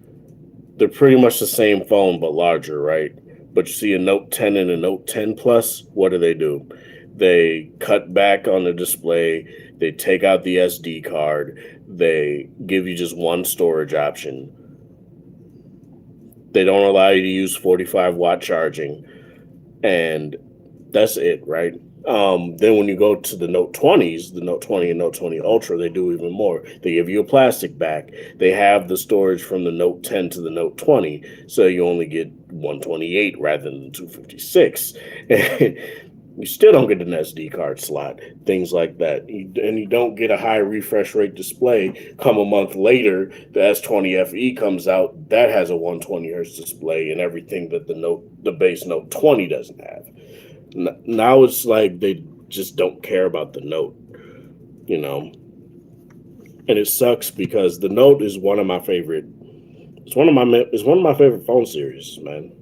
they're pretty much the same phone but larger, right? But you see a Note 10 and a Note 10 Plus, what do? They cut back on the display, they take out the SD card, they give you just one storage option. They don't allow you to use 45-watt charging, and that's it, right? Then when you go to the Note 20s, the Note 20 and Note 20 Ultra, they do even more. They give you a plastic back. They have the storage from the Note 10 to the Note 20, so you only get 128 rather than 256. You still don't get an SD card slot, things like that. And you don't get a high refresh rate display. Come a month later, the S20 FE comes out. That has a 120 hertz display and everything that the base Note 20 doesn't have. Now it's like they just don't care about the Note, you know. And it sucks because the Note is one of my favorite. It's one of my favorite phone series, man.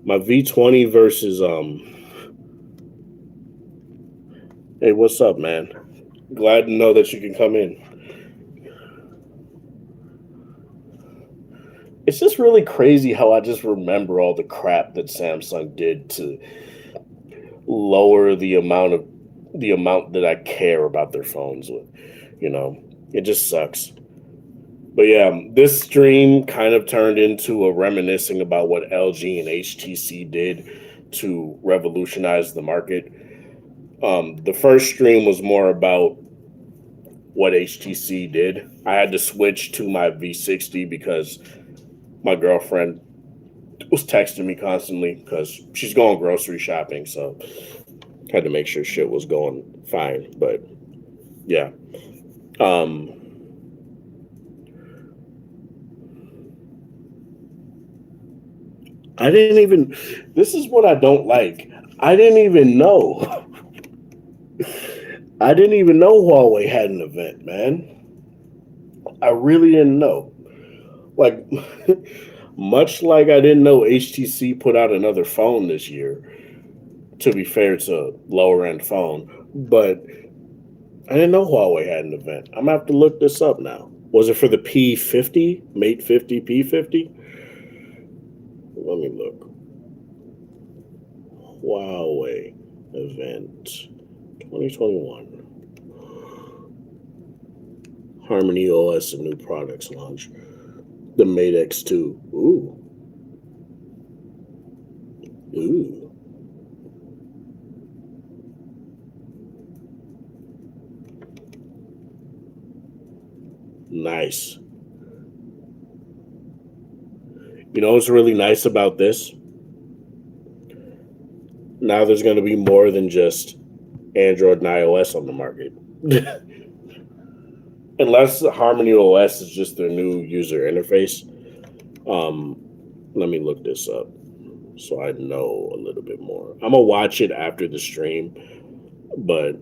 My V20 versus Hey, what's up, man? Glad to know that you can come in. It's just really crazy how I just remember all the crap that Samsung did to lower the amount that I care about their phones with. You know, it just sucks. But yeah, this stream kind of turned into a reminiscing about what LG and HTC did to revolutionize the market. The first stream was more about what HTC did. I had to switch to my V60 because my girlfriend was texting me constantly because she's going grocery shopping, so had to make sure shit was going fine. But yeah. This is what I don't like. I didn't even know. I didn't even know Huawei had an event, man. I really didn't know. Like, much like I didn't know HTC put out another phone this year. To be fair, it's a lower end phone, but I didn't know Huawei had an event. I'm gonna have to look this up now. Was it for the P50, Mate 50, P50? Let me look. Huawei event 2021. Harmony OS and new products launch. The Mate X2. Ooh. Nice. You know what's really nice about this? Now there's going to be more than just Android and iOS on the market. Unless Harmony OS is just their new user interface. Let me look this up so I know a little bit more. I'm going to watch it after the stream, but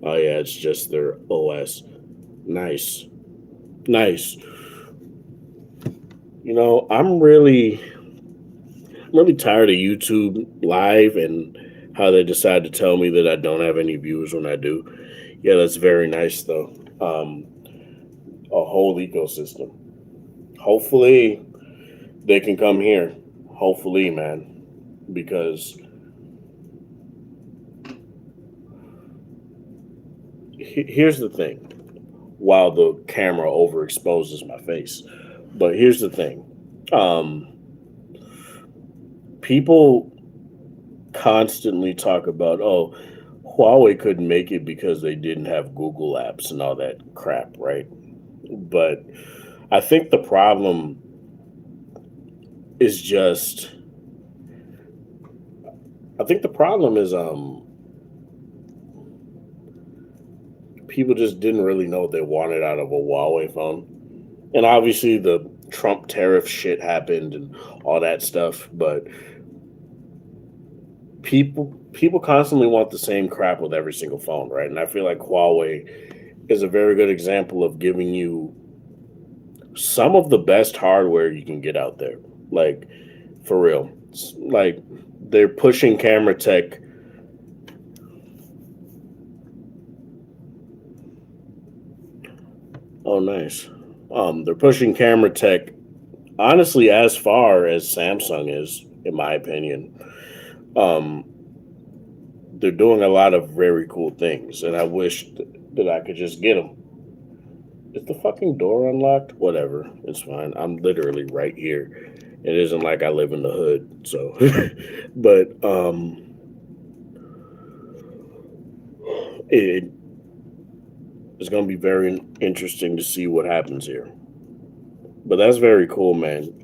oh yeah, it's just their OS. Nice. You know, I'm really tired of YouTube Live and how they decide to tell me that I don't have any views when I do. Yeah, that's very nice though. A whole ecosystem. Hopefully they can come here. Hopefully, man. Because here's the thing. While the camera overexposes my face. But here's the thing. People constantly talk about, oh, Huawei couldn't make it because they didn't have Google apps and all that crap, right? But I think the problem is just, I think the problem is people just didn't really know what they wanted out of a Huawei phone. And obviously the Trump tariff shit happened and all that stuff, but people constantly want the same crap with every single phone, right? And I feel like Huawei is a very good example of giving you some of the best hardware you can get out there. Like, for real. Like, they're pushing camera tech. Oh, nice. They're pushing camera tech honestly as far as Samsung is, in my opinion. Um, they're doing a lot of very cool things, and I wish that I could just get them. Is the fucking door unlocked? Whatever, it's fine. I'm literally right here. It isn't like I live in the hood, so. But it's going to be very interesting to see what happens here. But that's very cool, man.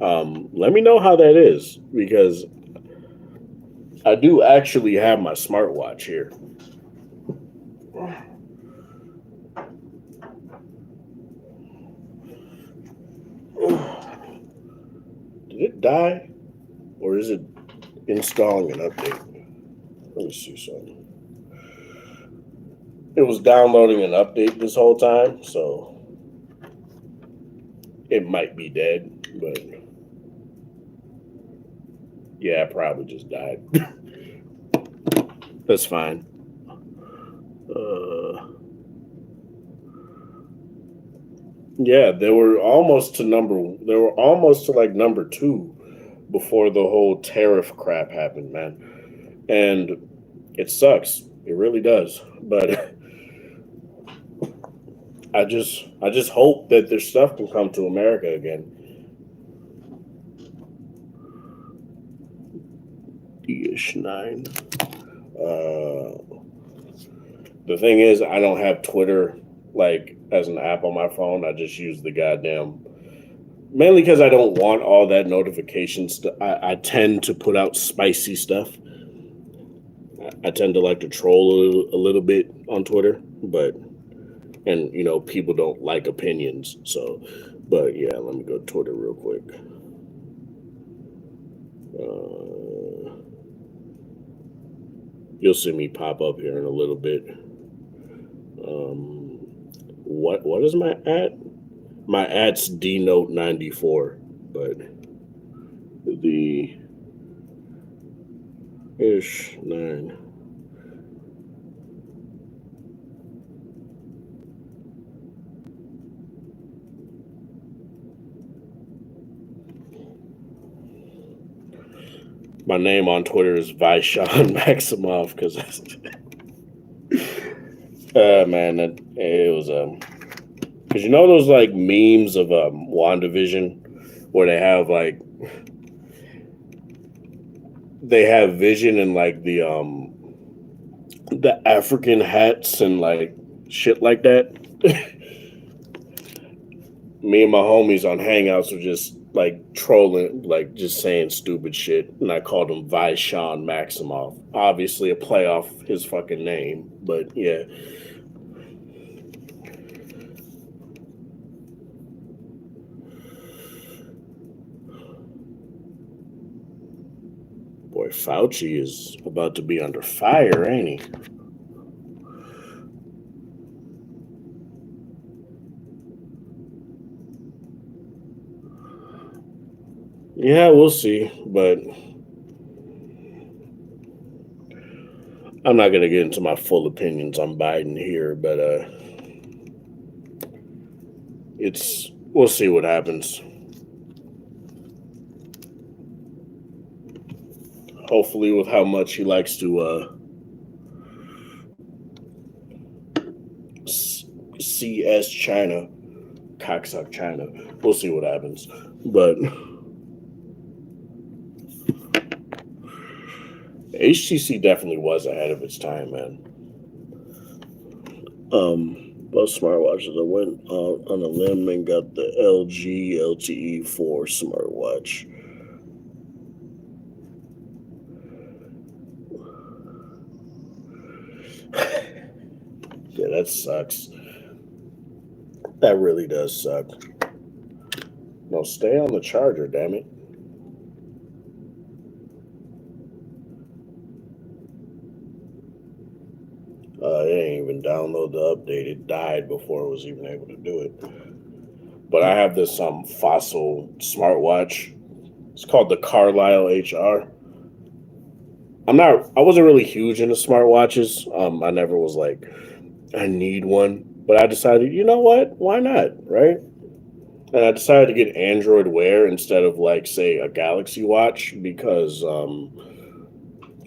Let me know how that is, because I do actually have my smartwatch here. Did it die? Or is it installing an update? Let me see something. It was downloading an update this whole time, so it might be dead, but yeah, it probably just died. That's fine. Yeah, they were almost to like number 2 before the whole tariff crap happened, man. And it sucks. It really does. But I just hope that their stuff can come to America again. DH9. The thing is, I don't have Twitter like as an app on my phone. I just use the goddamn, mainly because I don't want all that notifications. I tend to put out spicy stuff. I tend to like to troll a little bit on Twitter, and people don't like opinions. So, but yeah, let me go to Twitter real quick. You'll see me pop up here in a little bit. What is my at? My at's dnote94, but the ish 9. My name on Twitter is Vaishon Maximov because man, it was because those like memes of WandaVision where they have Vision and like the African hats and like shit like that. Me and my homies on Hangouts were just like trolling, like just saying stupid shit, and I called him Vaishon Maximov. Obviously a play off his fucking name, but yeah. Boy, Fauci is about to be under fire, ain't he? Yeah, we'll see, but I'm not going to get into my full opinions on Biden here, but we'll see what happens. Hopefully with how much he likes to CS China, cocksuck China. We'll see what happens. But HTC definitely was ahead of its time, man. Both smartwatches. I went on a limb and got the LG LTE 4 smartwatch. Yeah, that sucks. That really does suck. No, stay on the charger, damn it. It ain't even download the update. It died before it was even able to do it. But I have this Fossil smartwatch. It's called the Carlisle HR. I wasn't really huge into smartwatches. I never was like, I need one. But I decided, you know what? Why not? Right? And I decided to get Android Wear instead of like say a Galaxy Watch because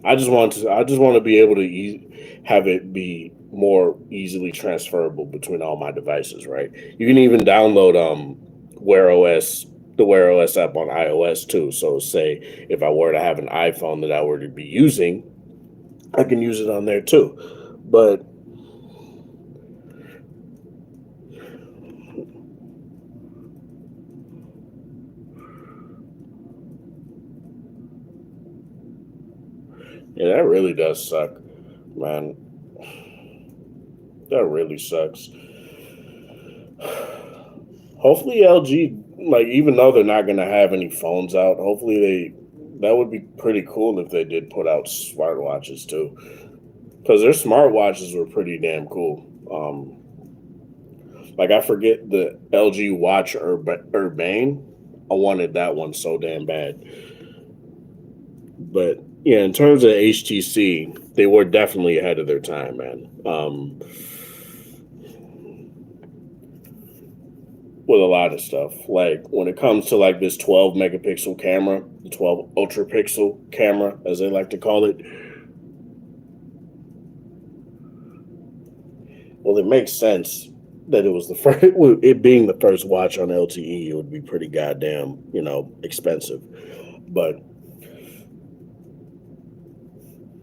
I just want to be able to have it be more easily transferable between all my devices, right? You can even download Wear OS, the Wear OS app on iOS too. So say if I were to have an iPhone that I were to be using, I can use it on there too. But yeah, that really does suck, man. That really sucks. Hopefully LG, like even though they're not gonna have any phones out, hopefully that would be pretty cool if they did put out smartwatches too, because their smartwatches were pretty damn cool. Like I forget the LG Watch Urbane. I wanted that one so damn bad. But yeah, in terms of HTC, they were definitely ahead of their time, man. With a lot of stuff. Like when it comes to like this 12 megapixel camera, the 12 ultra pixel camera, as they like to call it. Well, it makes sense that it was the first. It being the first watch on LTE, it would be pretty goddamn, expensive. But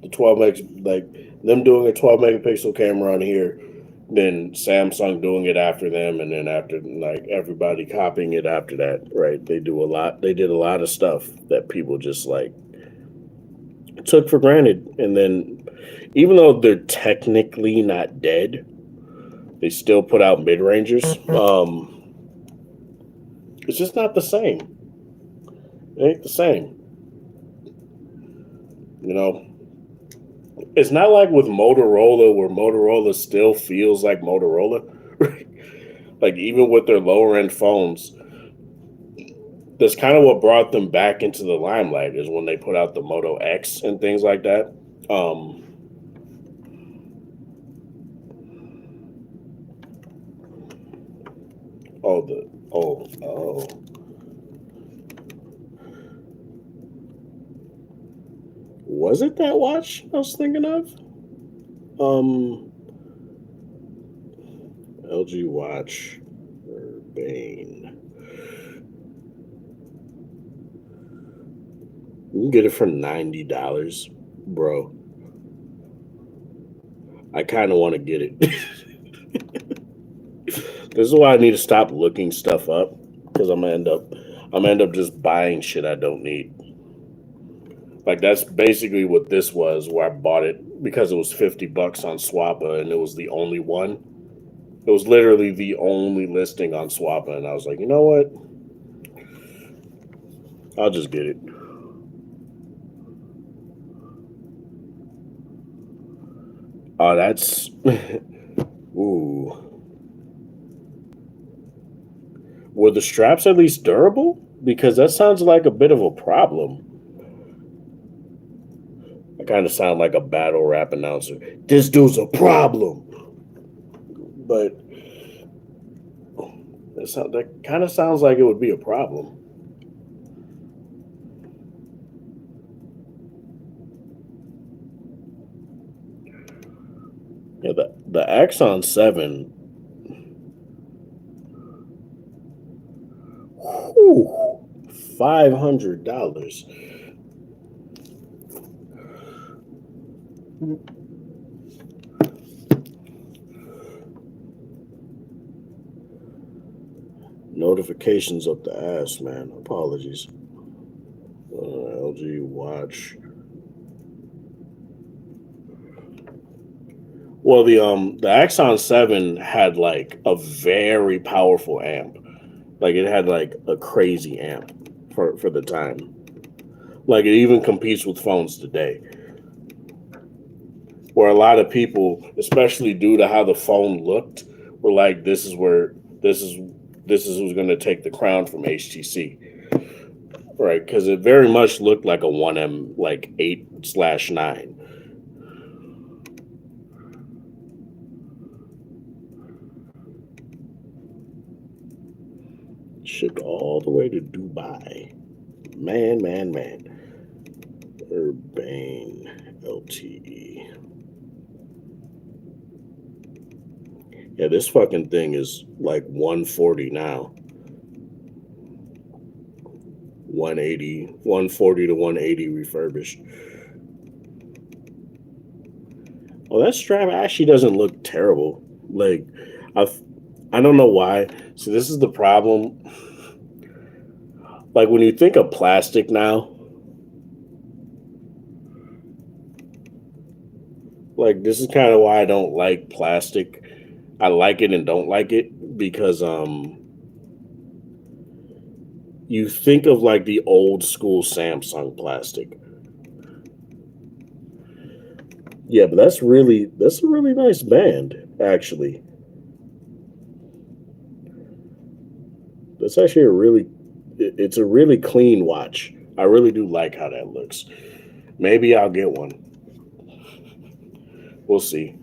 the 12 meg, like them doing a 12 megapixel camera on here, then Samsung doing it after them, and then after like everybody copying it after that, right? They did a lot of stuff that people just like took for granted, and then even though they're technically not dead, they still put out mid rangers. It's just not the same. It ain't the same. You know, it's not like with Motorola where Motorola still feels like Motorola. Like even with their lower end phones, that's kind of what brought them back into the limelight is when they put out the Moto X and things like that. Oh. Was it that watch I was thinking of? LG watch Urbane. You can get it for $90, bro. I kind of want to get it. This is why I need to stop looking stuff up because I'm gonna end up just buying shit I don't need. Like that's basically what this was. Where I bought it because it was $50 on Swappa and it was the only one. It was literally the only listing on Swappa, and I was like, you know what? I'll just get it. Oh, that's ooh. Were the straps at least durable? Because that sounds like a bit of a problem. I kind of sound like a battle rap announcer. This dude's a problem. But that kind of sounds like it would be a problem. Yeah, the Axon 7. Whew, $500. Notifications up the ass, man. Apologies. LG watch. Well, the Axon 7 had like a very powerful amp. Like it had like a crazy amp for the time. Like it even competes with phones today. Where a lot of people, especially due to how the phone looked, were like, this is who's going to take the crown from HTC, right? Because it very much looked like a 1M, like 8/9. Shipped all the way to Dubai. Man. Urbane LTE. Yeah, this fucking thing is like 140 now. 140 to 180 refurbished. Oh, that strap actually doesn't look terrible. Like, I don't know why. So this is the problem. Like when you think of plastic now, like this is kind of why I don't like plastic. I like it and don't like it because you think of like the old school Samsung plastic. Yeah, but that's a really nice band, actually. That's actually it's a really clean watch. I really do like how that looks. Maybe I'll get one. We'll see.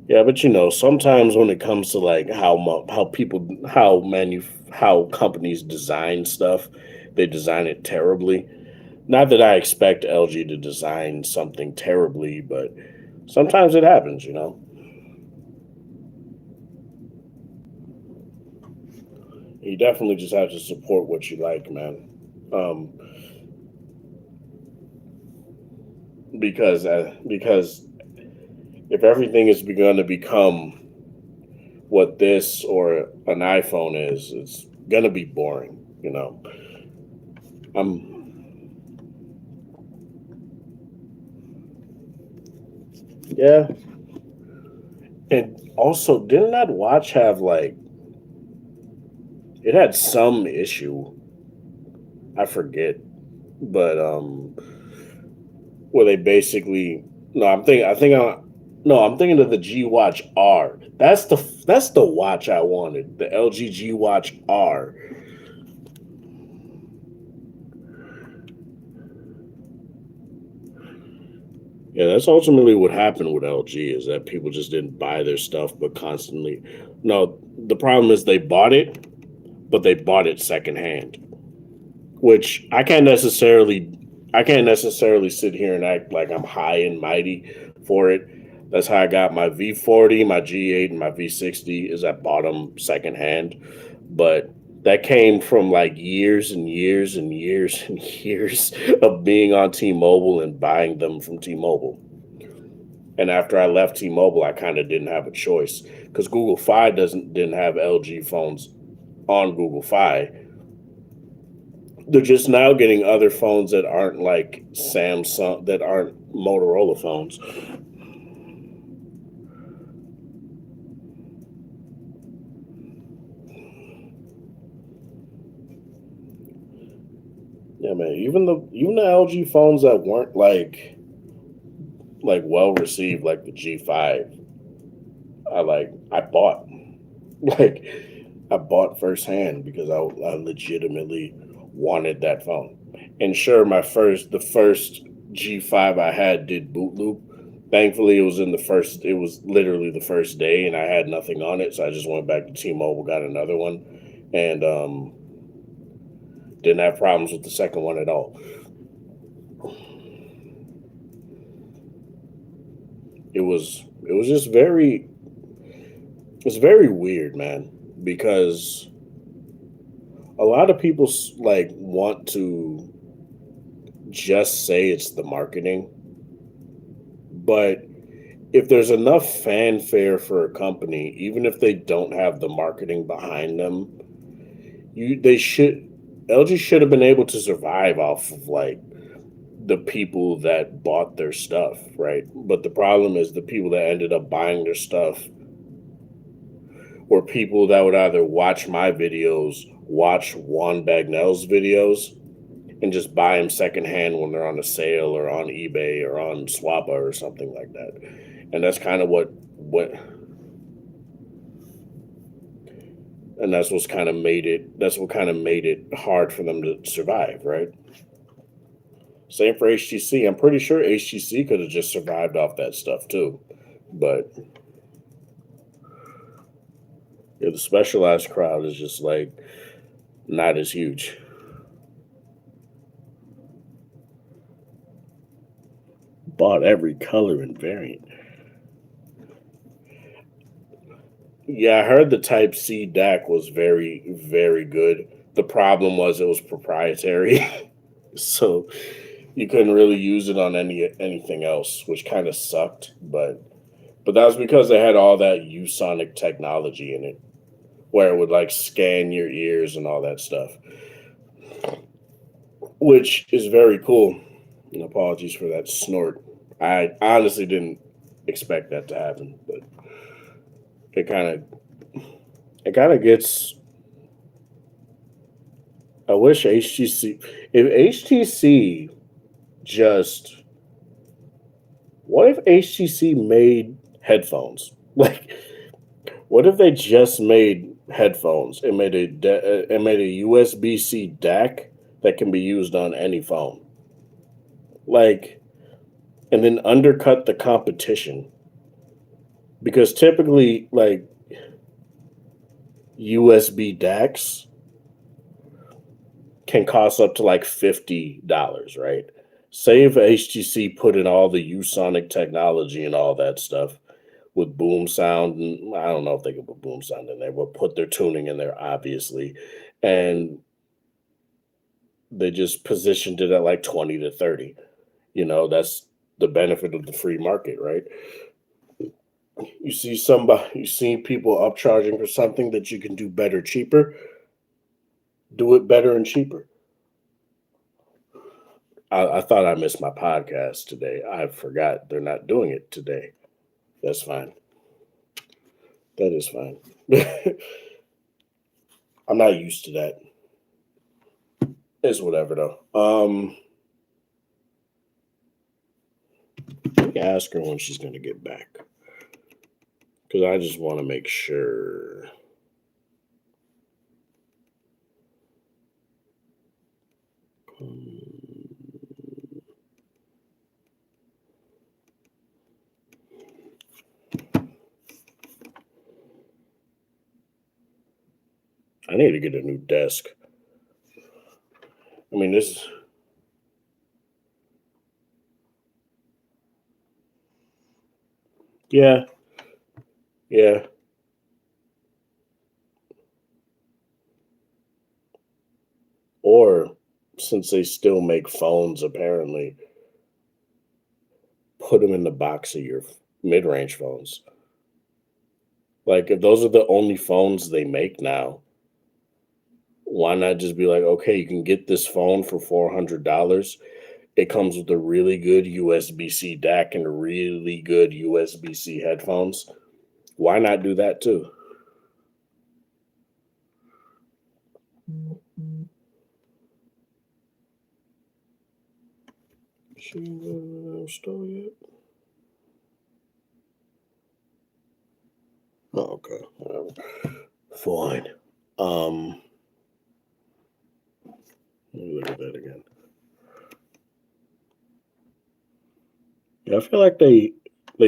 Yeah, but sometimes when it comes to like how companies design stuff, they design it terribly. Not that I expect LG to design something terribly, but sometimes it happens. You definitely just have to support what you like, man. Um, because if everything is going to become what this or an iPhone is, it's gonna be boring. Yeah, and also didn't that watch have like it had some issue? I forget, but where they basically no, I'm thinking of the G Watch R. That's the watch I wanted. The LG G Watch R. Yeah, that's ultimately what happened with LG is that people just didn't buy their stuff, but constantly. No, the problem is they bought it, but they bought it secondhand, which I can't necessarily sit here and act like I'm high and mighty for it. That's how I got my V40, my G8, and my V60 is I bought them secondhand, but that came from like years and years and years and years of being on T-Mobile and buying them from T-Mobile. And after I left T-Mobile, I kind of didn't have a choice because Google Fi didn't have LG phones on Google Fi. They're just now getting other phones that aren't like Samsung, that aren't Motorola phones. Yeah, man. Even the LG phones that weren't like well received, like the G5, I bought like I bought firsthand because I legitimately wanted that phone. And sure, the first G5 I had did boot loop. Thankfully, it was literally the first day, and I had nothing on it, so I just went back to T-Mobile, got another one, and didn't have problems with the second one at all. It was just it's very weird, man, because a lot of people like want to just say it's the marketing, but if there's enough fanfare for a company, even if they don't have the marketing behind them, they should LG should have been able to survive off of like the people that bought their stuff, right? But the problem is the people that ended up buying their stuff were people that would either watch my videos, watch Juan Bagnell's videos, and just buy them secondhand when they're on a sale or on eBay or on Swappa or something like that. And that's kind of what and that's what kind of made it hard for them to survive, right? Same for HTC. I'm pretty sure HTC could have just survived off that stuff too. But yeah, the specialized crowd is just like not as huge. Bought every color and variant. Yeah, I heard the Type C DAC was very, very good. The problem was it was proprietary, so you couldn't really use it on anything else, which kind of sucked. But that was because they had all that Usonic technology in it, where it would like scan your ears and all that stuff, which is very cool. And apologies for that snort. I honestly didn't expect that to happen, but it kind of gets. I wish HTC, if HTC just, what if HTC made headphones? Like, what if they just made headphones and made a USB-C DAC that can be used on any phone? Like, and then undercut the competition, because typically, like USB DACs can cost up to like $50, right? Say if HTC put in all the Usonic technology and all that stuff with boom sound, and I don't know if they could put boom sound in there, but put their tuning in there, obviously, and they just positioned it at like 20 to 30. That's the benefit of the free market, right? You see people upcharging for something that you can do better, cheaper, do it better and cheaper. I thought I missed my podcast today. I forgot they're not doing it today. That's fine. That is fine. I'm not used to that. It's whatever though. Let me ask her when she's gonna get back, because I just want to make sure. I need to get a new desk. I mean, this is. Yeah. Yeah. Or since they still make phones, apparently, put them in the box of your mid range phones. Like, if those are the only phones they make now, why not just be like, okay, you can get this phone for $400. It comes with a really good USB-C DAC and really good USB-C headphones. Why not do that too? She in the store yet? Oh, okay. Fine. Let me look at that again. Yeah, I feel like they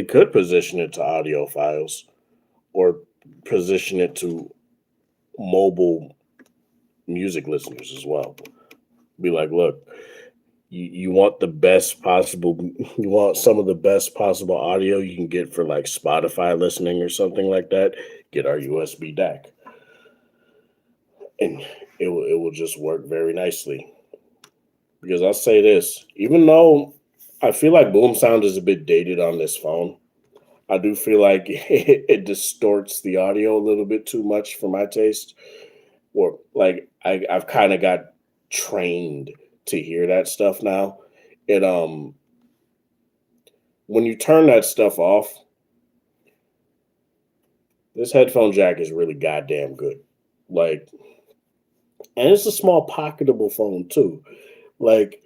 could position it to audio files or position it to mobile music listeners as well. Be like, look, you want the best possible, you want some of the best possible audio you can get for like Spotify listening or something like that, get our USB DAC. And it will just work very nicely. Because I'll say this, even though I feel like boom sound is a bit dated on this phone, I do feel like it distorts the audio a little bit too much for my taste. Or like I've kind of got trained to hear that stuff now. It when you turn that stuff off, this headphone jack is really goddamn good. Like, and it's a small pocketable phone too. Like,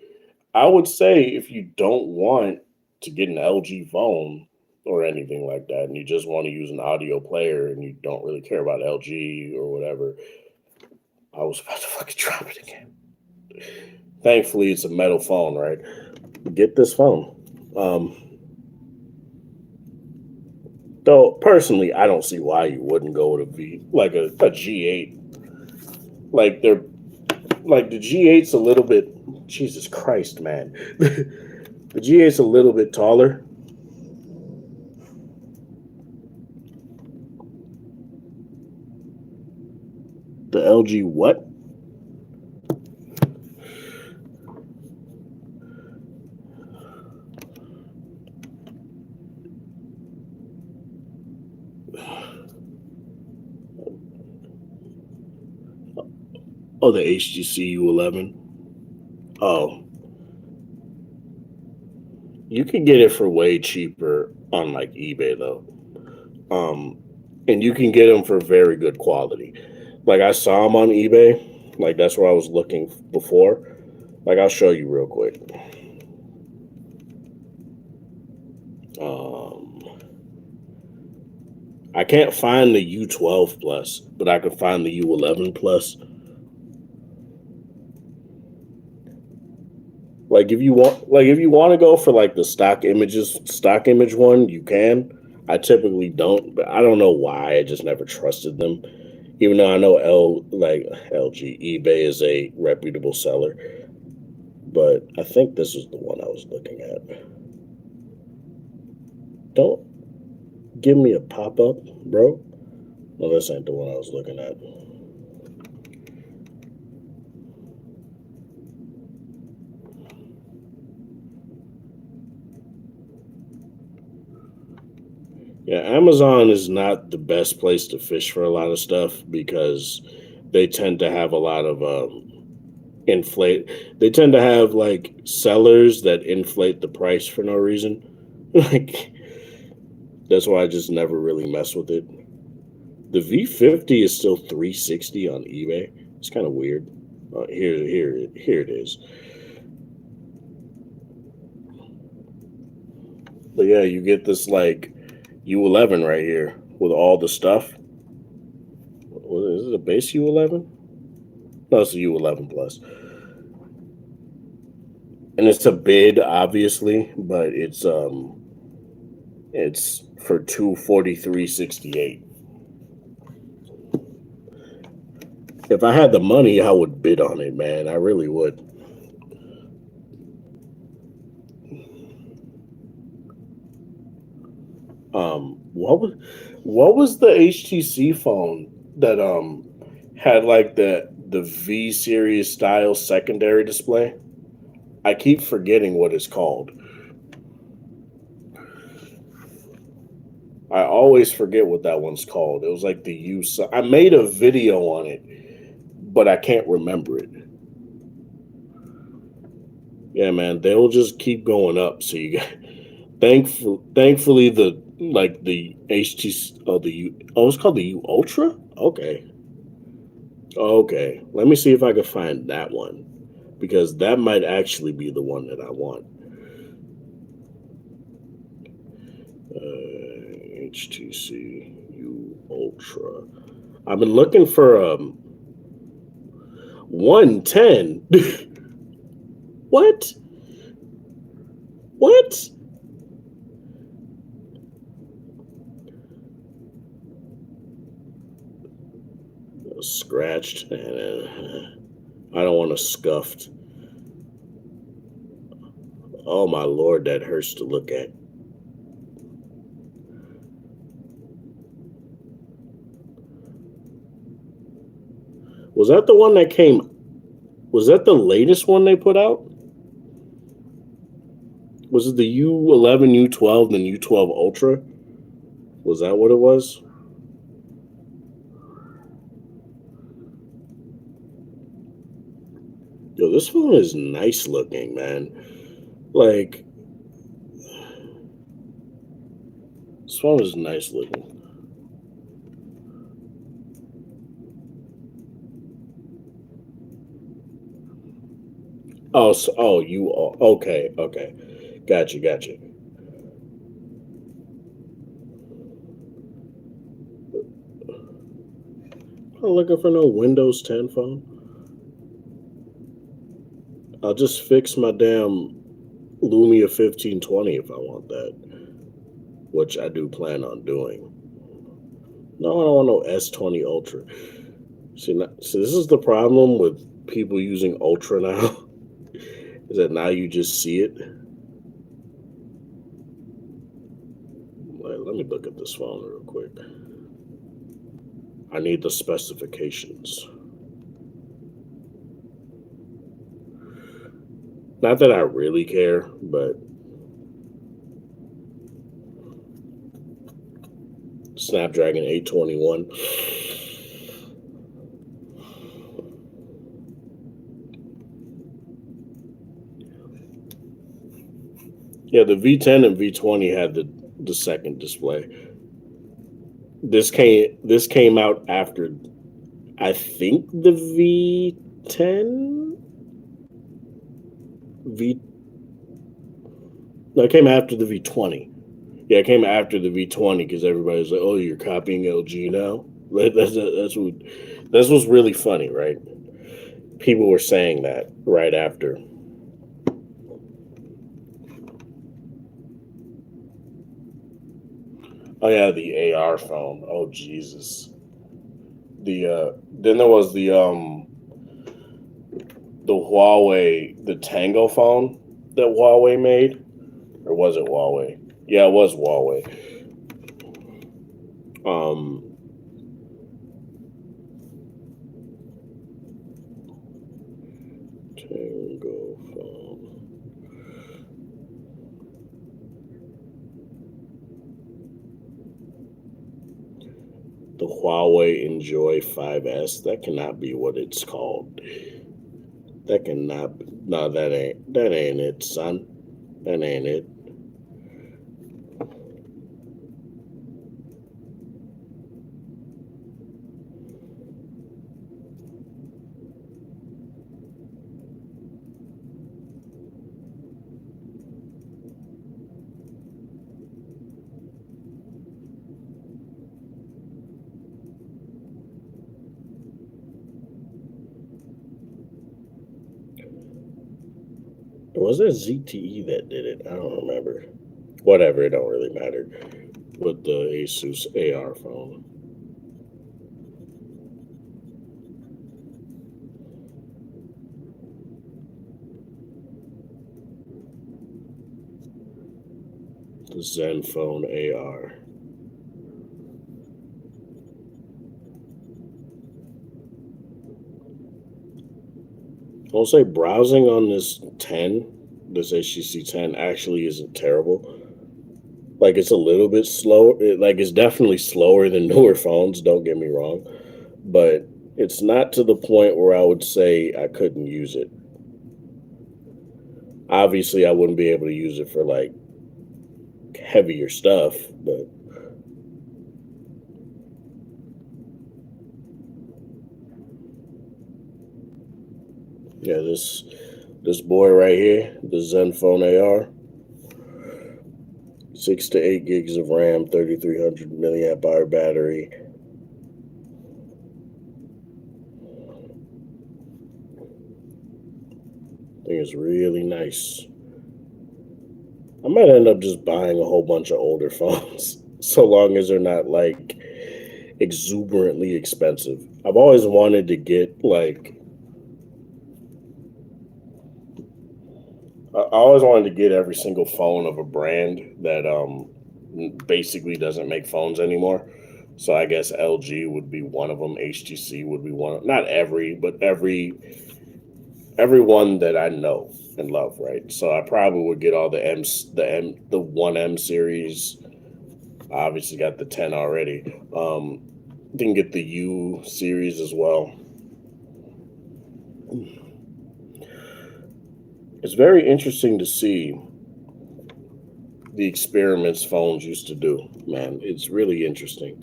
I would say if you don't want to get an LG phone or anything like that, and you just want to use an audio player and you don't really care about LG or whatever, I was about to fucking drop it again. Thankfully, it's a metal phone, right? Get this phone. Though personally, I don't see why you wouldn't go with a V like a G8. Like they're like the G8's a little bit. Jesus Christ, man. The G8's a little bit taller. The LG what? Oh, the HTC U11. Oh, you can get it for way cheaper on like eBay though. Um, and you can get them for very good quality. Like I saw them on eBay. Like that's where I was looking before. Like I'll show you real quick. Um, I can't find the U12 Plus, but I can find the U11 Plus. Like if you want to go for like the stock image one, you can. I typically don't, but I don't know why. I just never trusted them. Even though I know LG eBay is a reputable seller, but I think this is the one I was looking at. Don't give me a pop up, bro. No, this ain't the one I was looking at. Yeah, Amazon is not the best place to fish for a lot of stuff because they tend to have a lot of inflate. They tend to have like sellers that inflate the price for no reason. Like that's why I just never really mess with it. The V50 is still 360 on eBay. It's kind of weird. Here it is. But yeah, you get this like U11 right here with all the stuff. Is it a base U11? No, it's a U11 Plus. And it's a bid, obviously, but it's for 243.68. If I had the money, I would bid on it, man. I really would. What was the HTC phone that had like the V series style secondary display? I keep forgetting what it's called. I always forget what that one's called. It was like the U. I made a video on it, but I can't remember it. Yeah, man, they'll just keep going up. So you got thankfully the HTC it's called the U Ultra. Okay. Let me see if I can find that one because that might actually be the one that I want. HTC U Ultra. I've been looking for 110. What? What? Scratched. I don't want a scuffed. Oh my lord, that hurts to look at. Was that the one that came? Was that the latest one they put out? Was it the U11, U12, and U12 Ultra? Was that what it was? Yo, this phone is nice looking, man. Like, this phone is nice looking. Oh, so, okay, gotcha. I'm looking for no Windows 10 phone. I'll just fix my damn Lumia 1520 if I want that, which I do plan on doing. No, I don't want no S20 Ultra. See, this is the problem with people using Ultra now, is that now you just see it. Let me look at this phone real quick. I need the specifications. Not that I really care, but Snapdragon 821. Yeah, the V10 and V20 had the second display. This came out after, I think, the V10. No, it came after the V20. Yeah, it came after the V20 because everybody's like, "Oh, you're copying LG now." That's what's really funny, right? People were saying that right after. Oh yeah, the AR phone. Oh Jesus. Then there was the Huawei, the Tango phone that Huawei made, or was it Huawei? Yeah, it was Huawei. Tango phone. The Huawei Enjoy 5S. That cannot be what it's called. That cannot. No, that ain't it, son. That ain't it. Was it ZTE that did it? I don't remember. Whatever, it don't really matter. With the Asus AR phone. The Zenfone AR. I'll say browsing on this HTC 10 actually isn't terrible. Like, it's a little bit slow. It's definitely slower than newer phones, don't get me wrong. But it's not to the point where I would say I couldn't use it. Obviously, I wouldn't be able to use it for like heavier stuff, but yeah, this boy right here, the Zenfone AR, 6 to 8 gigs of RAM, 3300 milliamp hour battery. I think it's really nice. I might end up just buying a whole bunch of older phones, so long as they're not like exuberantly expensive. I've always wanted to get every single phone of a brand that basically doesn't make phones anymore. So I guess LG would be one of them. HTC would be one of, not every, but every one that I know and love, right? So I probably would get all the 1M series. I obviously got the 10 already. Didn't get the U series as well. It's very interesting to see the experiments phones used to do, man. It's really interesting.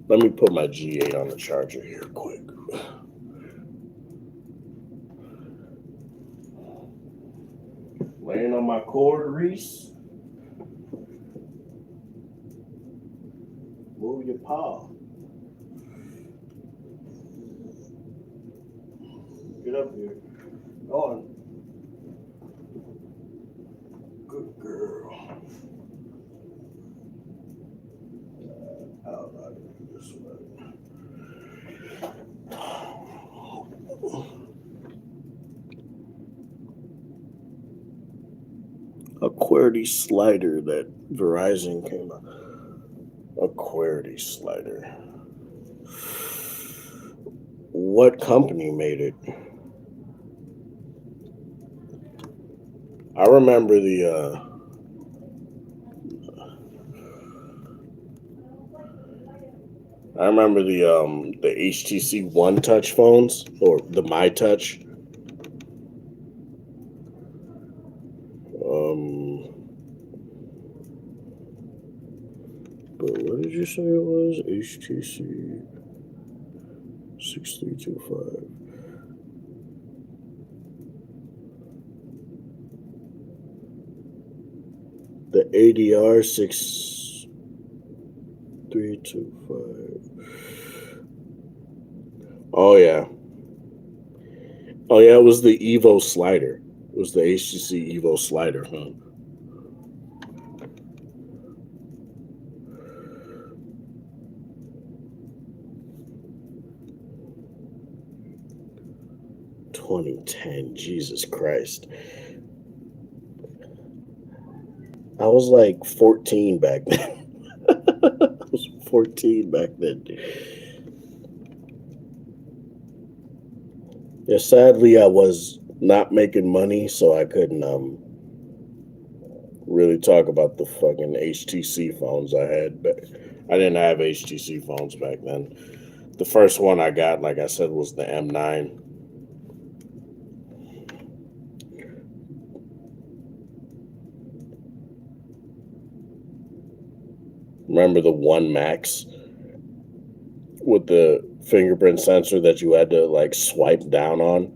Let me put my G8 on the charger here quick. Laying on my cord, Reese. Move your paw. Get up here. Go on. Good girl. How do I do this way? A QWERTY slider that Verizon came out. A QWERTY slider. What company made it? I remember the HTC One Touch phones, or the My Touch. But what did you say it was? HTC 6325. The ADR 6325. Oh yeah. Oh yeah, it was the Evo slider. It was the HTC Evo slider, huh? $2010, Jesus Christ. I was like 14 back then. I was 14 back then. Yeah, sadly, I was not making money, so I couldn't really talk about the fucking HTC phones I had. But I didn't have HTC phones back then. The first one I got, like I said, was the M9. Remember the One Max with the fingerprint sensor that you had to like swipe down on?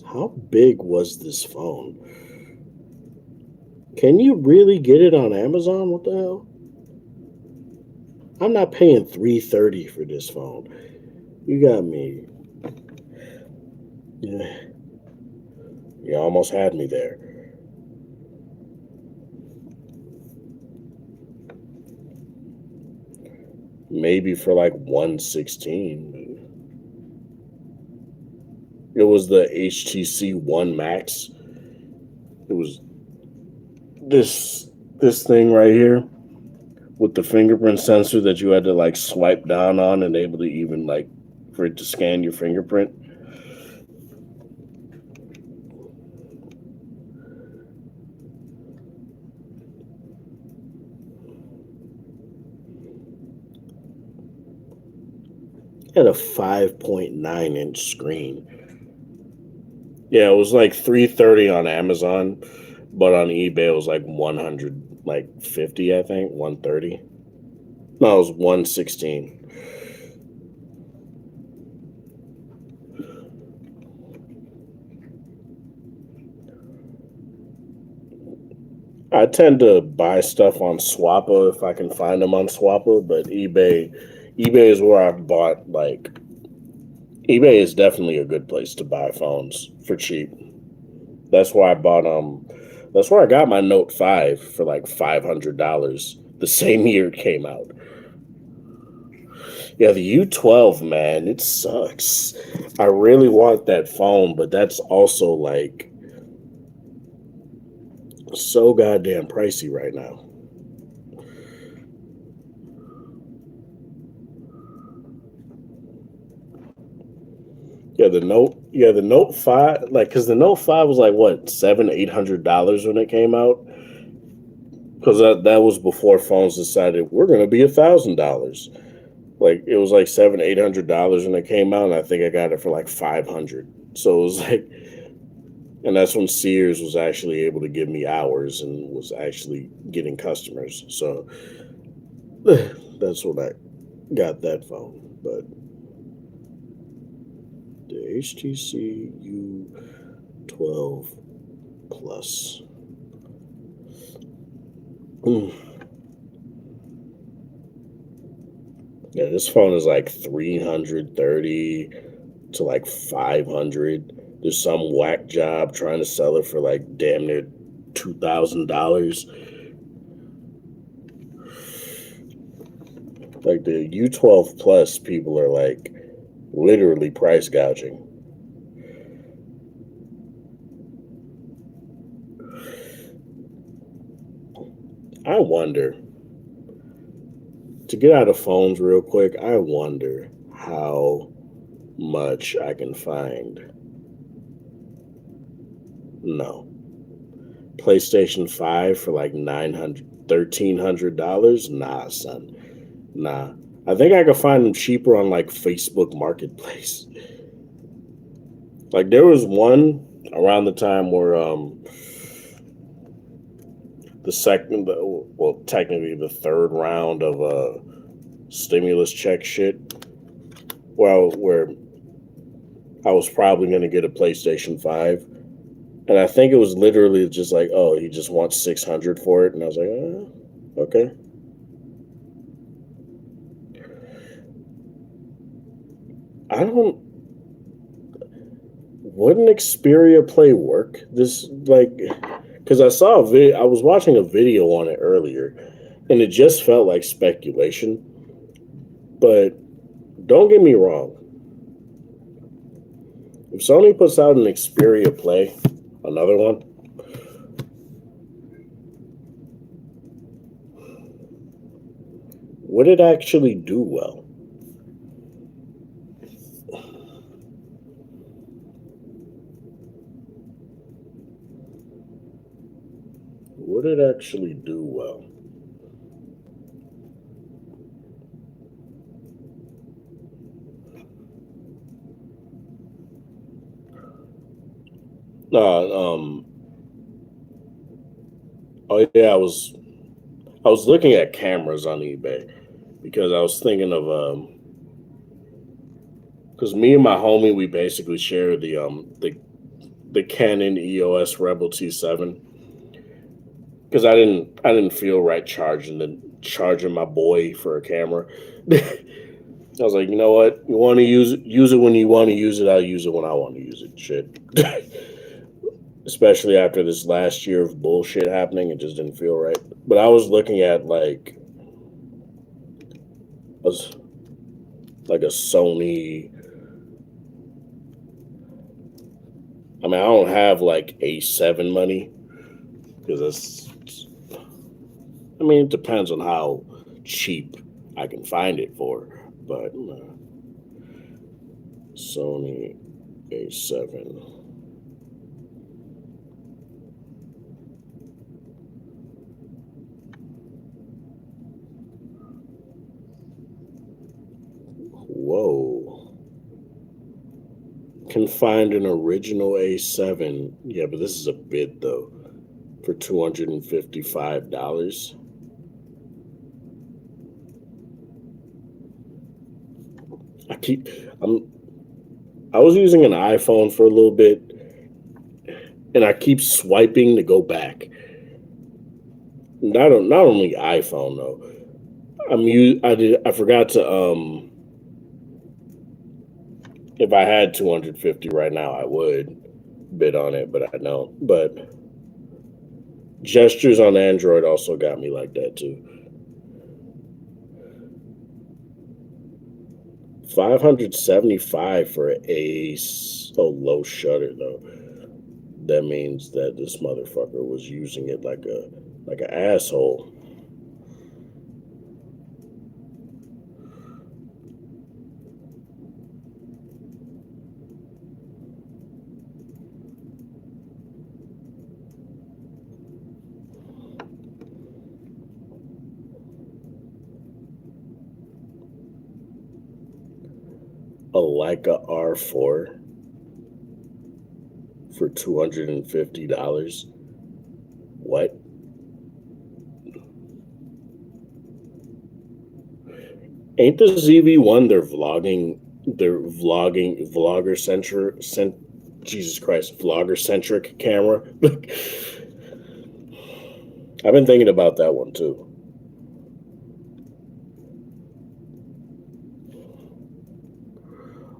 How big was this phone? Can you really get it on Amazon? What the hell? I'm not paying $330 for this phone. You got me. Yeah. You almost had me there. Maybe for like 116. It was the HTC One Max. It was this thing right here with the fingerprint sensor that you had to like swipe down on and able to even like for it to scan your fingerprint. It had a 5.9-inch screen. Yeah, it was like $330 on Amazon, but on eBay it was like 150, I think, 130. No, it was 116. I tend to buy stuff on Swappa if I can find them on Swappa, but eBay is where I've bought like eBay is definitely a good place to buy phones for cheap. That's why I bought that's where I got my Note 5 for like $500 the same year it came out. Yeah, the U12, man, it sucks. I really want that phone, but that's also like so goddamn pricey right now. The Note 5, like, cause the Note 5 was like what, $700-800 when it came out? Because that was before phones decided we're gonna be $1,000. Like it was like $700-800 when it came out, and I think I got it for like 500. So it was like, and that's when Sears was actually able to give me hours and was actually getting customers. So that's when I got that phone. But the HTC U12 Plus. Mm. Yeah, this phone is like 330 to like 500. There's some whack job trying to sell it for like damn near $2,000. Like the U12 Plus, people are like literally price gouging. I wonder, to get out of phones real quick, I wonder how much I can find. No. PlayStation 5 for like $1,300? Nah, son. Nah. I think I could find them cheaper on like Facebook Marketplace. Like there was one around the time where well, technically the third round of stimulus check shit. Well, where I was probably going to get a PlayStation 5. And I think it was literally just like, oh, he just wants 600 for it. And I was like, okay. I don't. Wouldn't Xperia Play work? This, like, because I saw a video, I was watching a video on it earlier, and it just felt like speculation. But don't get me wrong. If Sony puts out an Xperia Play, another one, would it actually do well? Would it actually do well? Um. Oh yeah, I was looking at cameras on eBay because I was thinking of because me and my homie, we basically share the Canon EOS Rebel T7, because I didn't feel right charging my boy for a camera. I was like, you know what? You want to use it when you want to use it. I'll use it when I want to use it. Shit. Especially after this last year of bullshit happening, it just didn't feel right. But I was looking at was like a Sony. I mean, I don't have like A7 money because that's. I mean, it depends on how cheap I can find it for, but Sony A7. Whoa. Can find an original A7. Yeah, but this is a bid though, for $255. I keep I'm I was using an iPhone for a little bit, and I keep swiping to go back. Not only iPhone though. I forgot to if I had 250 right now I would bid on it, but I don't. But gestures on Android also got me like that too. $575 for a so low shutter though. That means that this motherfucker was using it like an asshole. A Leica R4 for $250. What? Ain't the ZV-1 vlogger centric Jesus Christ, vlogger centric camera? I've been thinking about that one too.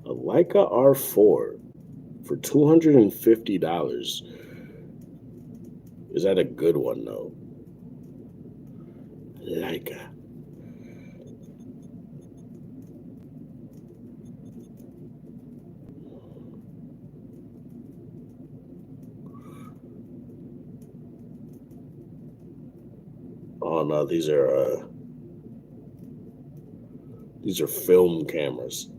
A Leica R4 for $250. Is that a good one though? Leica. Oh no, these are film cameras.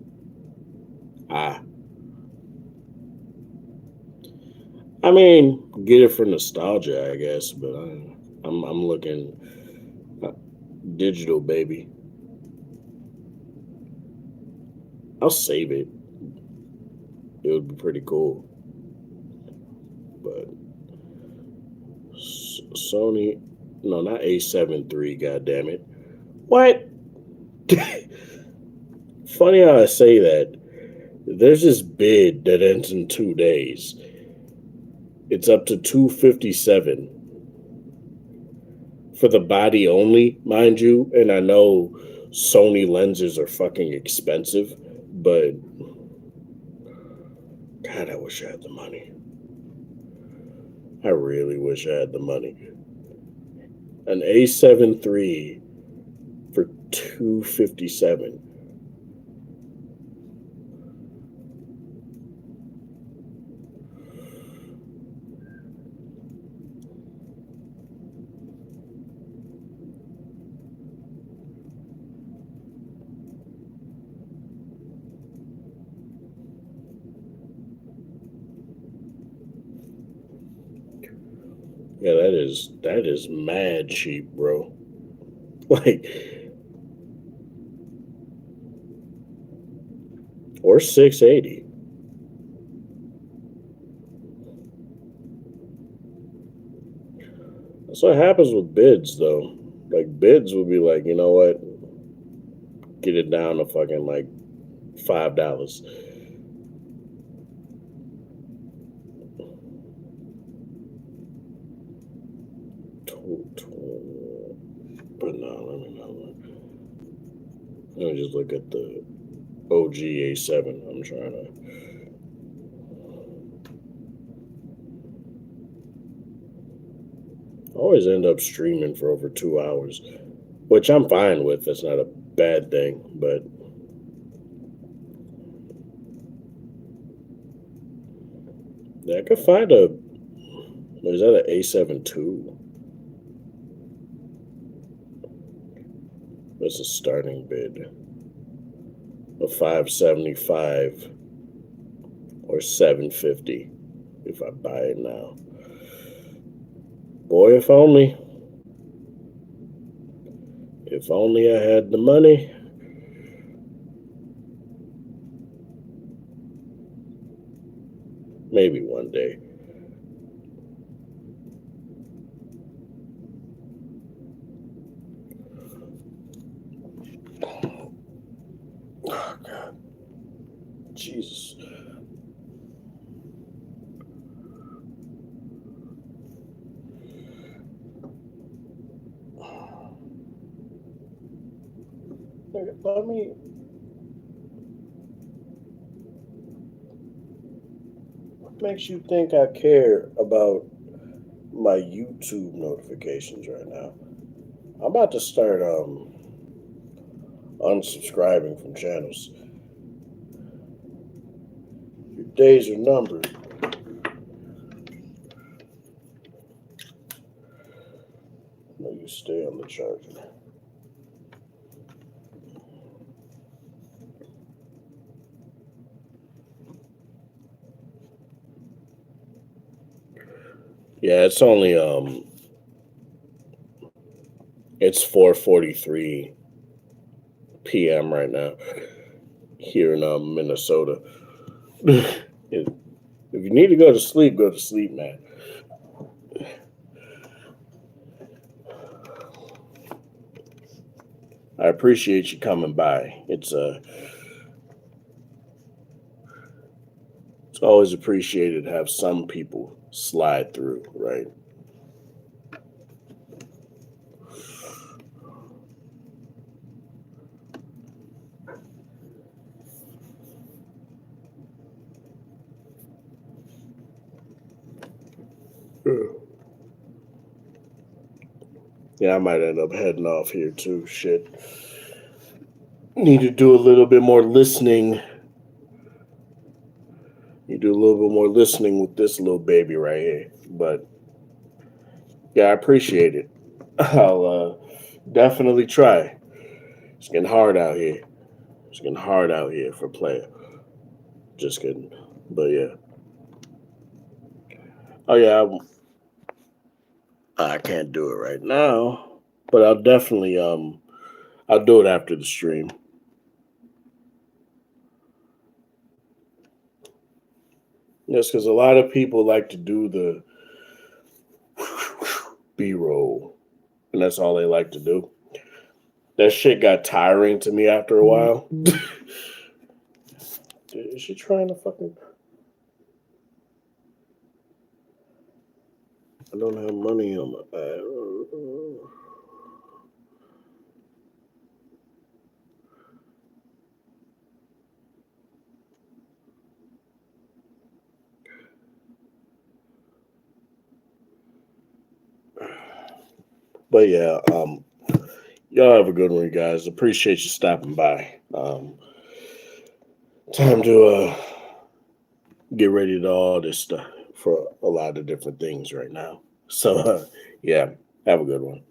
I mean, get it for nostalgia, I guess, but I'm looking digital, baby. I'll save it. It would be pretty cool. But Sony, no, not A7 III, goddammit. What? Funny how I say that. There's this bid that ends in 2 days. It's up to $257 for the body only, mind you. And I know Sony lenses are fucking expensive, but God, I wish I had the money. I really wish I had the money. An A7 III for $257. Yeah, that is mad cheap, bro. Like, or $680. That's what happens with bids, though. Like, bids will be like, you know what? Get it down to fucking like $5. But no, let me just look at the OG A7. I'm trying to. I always end up streaming for over 2 hours, which I'm fine with. That's not a bad thing, but yeah, I could find a. What is that? An A7 II? That's a starting bid of $575 or $750 if I buy it now. Boy, if only. If only I had the money. Maybe one day. Oh, God. Jesus. Let me. What makes you think I care about my YouTube notifications right now? I'm about to start unsubscribing from channels. days are numbered. No, you stay on the charger. Yeah, it's only it's 4:43 p.m. right now here in Minnesota. If you need to go to sleep, man. I appreciate you coming by. It's always appreciated to have some people slide through, right? Yeah, I might end up heading off here too. Shit. Need to do a little bit more listening. You do a little bit more listening with this little baby right here. But yeah, I appreciate it. I'll definitely try. It's getting hard out here. It's getting hard out here for player. Just kidding. But yeah. Oh yeah, I can't do it right now. But I'll definitely I'll do it after the stream. Yes, because a lot of people like to do the B-roll, and that's all they like to do. That shit got tiring to me after a while. Is she trying to fucking... I don't have money on my... But yeah, y'all have a good one, guys. Appreciate you stopping by. Time to get ready to all this stuff for a lot of different things right now. So yeah, have a good one.